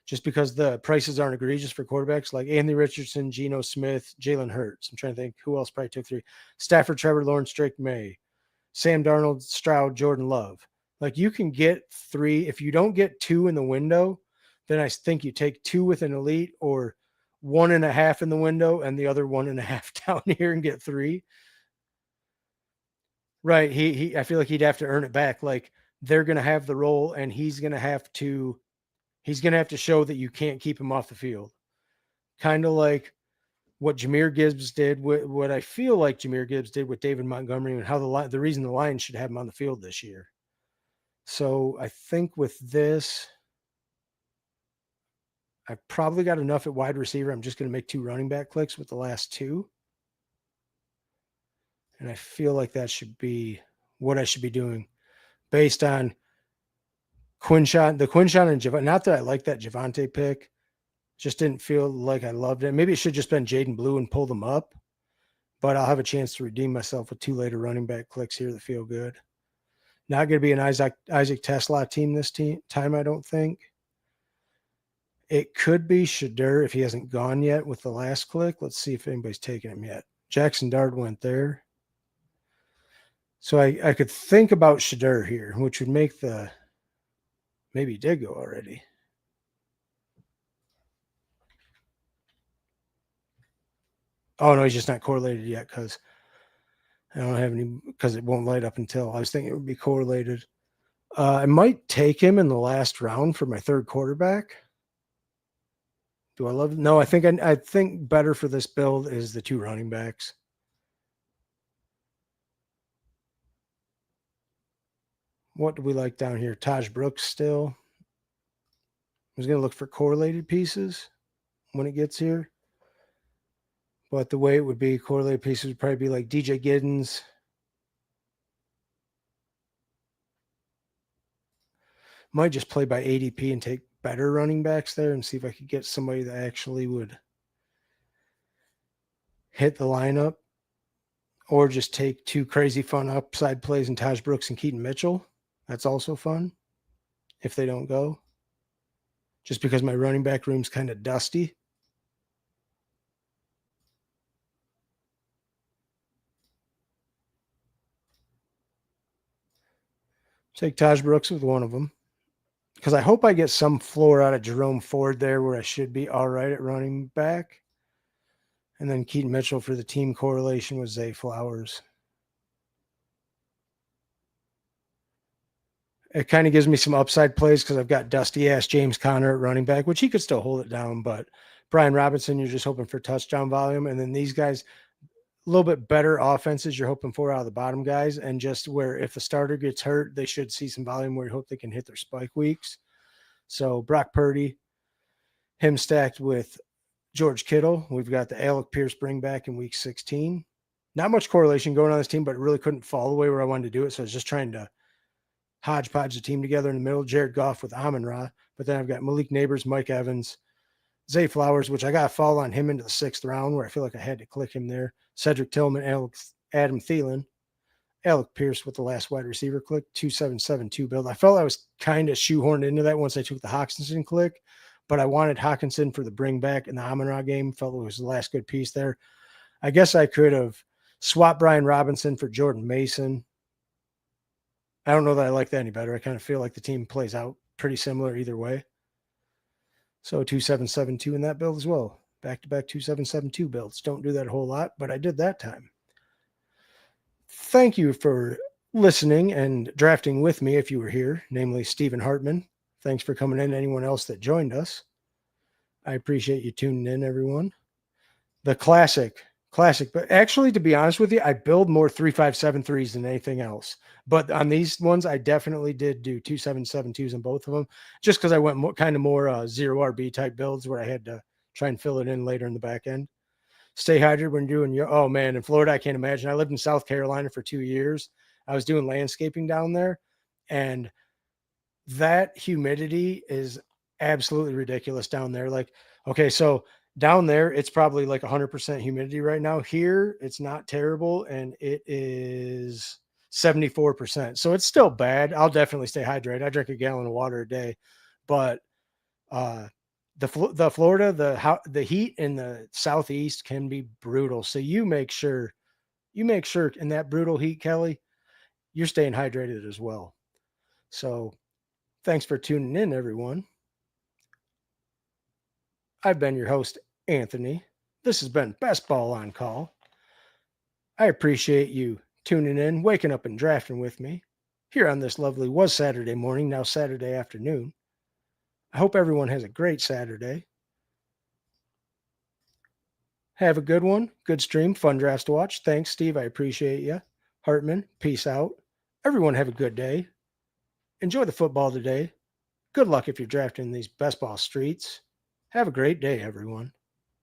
Just because the prices aren't egregious for quarterbacks like Anthony Richardson, Geno Smith, Jalen Hurts. I'm trying to think who else probably took 3. Stafford, Trevor Lawrence, Drake May, Sam Darnold, Stroud, Jordan Love. Like you can get 3. If you don't get 2 in the window, then I think you take 2 with an elite or 1.5 in the window and the other 1.5 down here and get 3. Right. I feel like he'd have to earn it back. Like they're going to have the role and he's going to have to show that you can't keep him off the field. Kind of like what Jahmyr Gibbs did, what I feel like Jahmyr Gibbs did with David Montgomery, and how the reason the Lions should have him on the field this year. So I think with this, I've probably got enough at wide receiver. I'm just going to make 2 running back clicks with the last 2. And I feel like that should be what I should be doing based on the Quinshawn and Javonte. Not that I like that Javonte pick. Just didn't feel like I loved it. Maybe it should just been Jaden Blue and pull them up. But I'll have a chance to redeem myself with 2 later running back clicks here that feel good. Not going to be an Isaac Tesla team this time, I don't think. It could be Shadur if he hasn't gone yet with the last click. Let's see if anybody's taken him yet. Jackson Dart went there. So I could think about Shadur here, which would make maybe he did go already. Oh, no, he's just not correlated yet because I don't have any, because it won't light up until I was thinking it would be correlated. I might take him in the last round for my 3rd quarterback. Do I love it? No, I think better for this build is the 2 running backs. What do we like down here? Taj Brooks still. I was going to look for correlated pieces when it gets here. But the way it would be, correlated pieces would probably be like DJ Giddens. Might just play by ADP and take better running backs there and see if I could get somebody that actually would hit the lineup. Or just take 2 crazy fun upside plays in Taj Brooks and Keaton Mitchell. That's also fun if they don't go. Just because my running back room's kind of dusty. Take Taj Brooks with one of them. Because I hope I get some floor out of Jerome Ford there where I should be all right at running back. And then Keaton Mitchell for the team correlation with Zay Flowers. It kind of gives me some upside plays because I've got dusty-ass James Conner at running back, which he could still hold it down. But Brian Robinson, you're just hoping for touchdown volume. And then these guys, a little bit better offenses you're hoping for out of the bottom guys. And just where if the starter gets hurt, they should see some volume where you hope they can hit their spike weeks. So Brock Purdy, him stacked with George Kittle. We've got the Alec Pierce bring back in week 16. Not much correlation going on this team, but it really couldn't fall the way where I wanted to do it. So I was just trying to hodgepodge the team together in the middle. Jared Goff with Amon-Ra. But then I've got Malik Neighbors, Mike Evans, Zay Flowers, which I got to fall on him into the 6th round where I feel like I had to click him there. Cedric Tillman, Adam Thielen, Alec Pierce with the last wide receiver click, 2772 build. I felt I was kind of shoehorned into that once I took the Hockenson click, but I wanted Hockenson for the bring back in the Amon-Ra game. Felt it was the last good piece there. I guess I could have swapped Brian Robinson for Jordan Mason. I don't know that I like that any better. I kind of feel like the team plays out pretty similar either way. So 2772 in that build as well. Back-to-back 2772 builds. Don't do that a whole lot, but I did that time. Thank you for listening and drafting with me if you were here, namely Stephen Hartman. Thanks for coming in. Anyone else that joined us. I appreciate you tuning in, everyone. The classic. But actually, to be honest with you, I build more 3.573s than anything else. But on these ones, I definitely did do 2.772s in both of them, just because I went more zero RB type builds where I had to try and fill it in later in the back end. Stay hydrated when doing your, oh man, in Florida, I can't imagine. I lived in South Carolina for 2 years. I was doing landscaping down there, and that humidity is absolutely ridiculous down there. Like, okay, so down there, it's probably like 100% humidity right now. Here, it's not terrible, and it is 74%. So it's still bad. I'll definitely stay hydrated. I drink a gallon of water a day, but the Florida, the heat in the southeast can be brutal. So you make sure in that brutal heat, Kelly, you're staying hydrated as well. So thanks for tuning in, everyone. I've been your host, Anthony. This has been Best Ball on Call. I appreciate you tuning in, waking up, and drafting with me here on this lovely was Saturday morning, now Saturday afternoon. I hope everyone has a great Saturday. Have a good one. Good stream. Fun drafts to watch. Thanks, Steve. I appreciate you. Hartman, peace out. Everyone have a good day. Enjoy the football today. Good luck if you're drafting these best ball streets. Have a great day, everyone.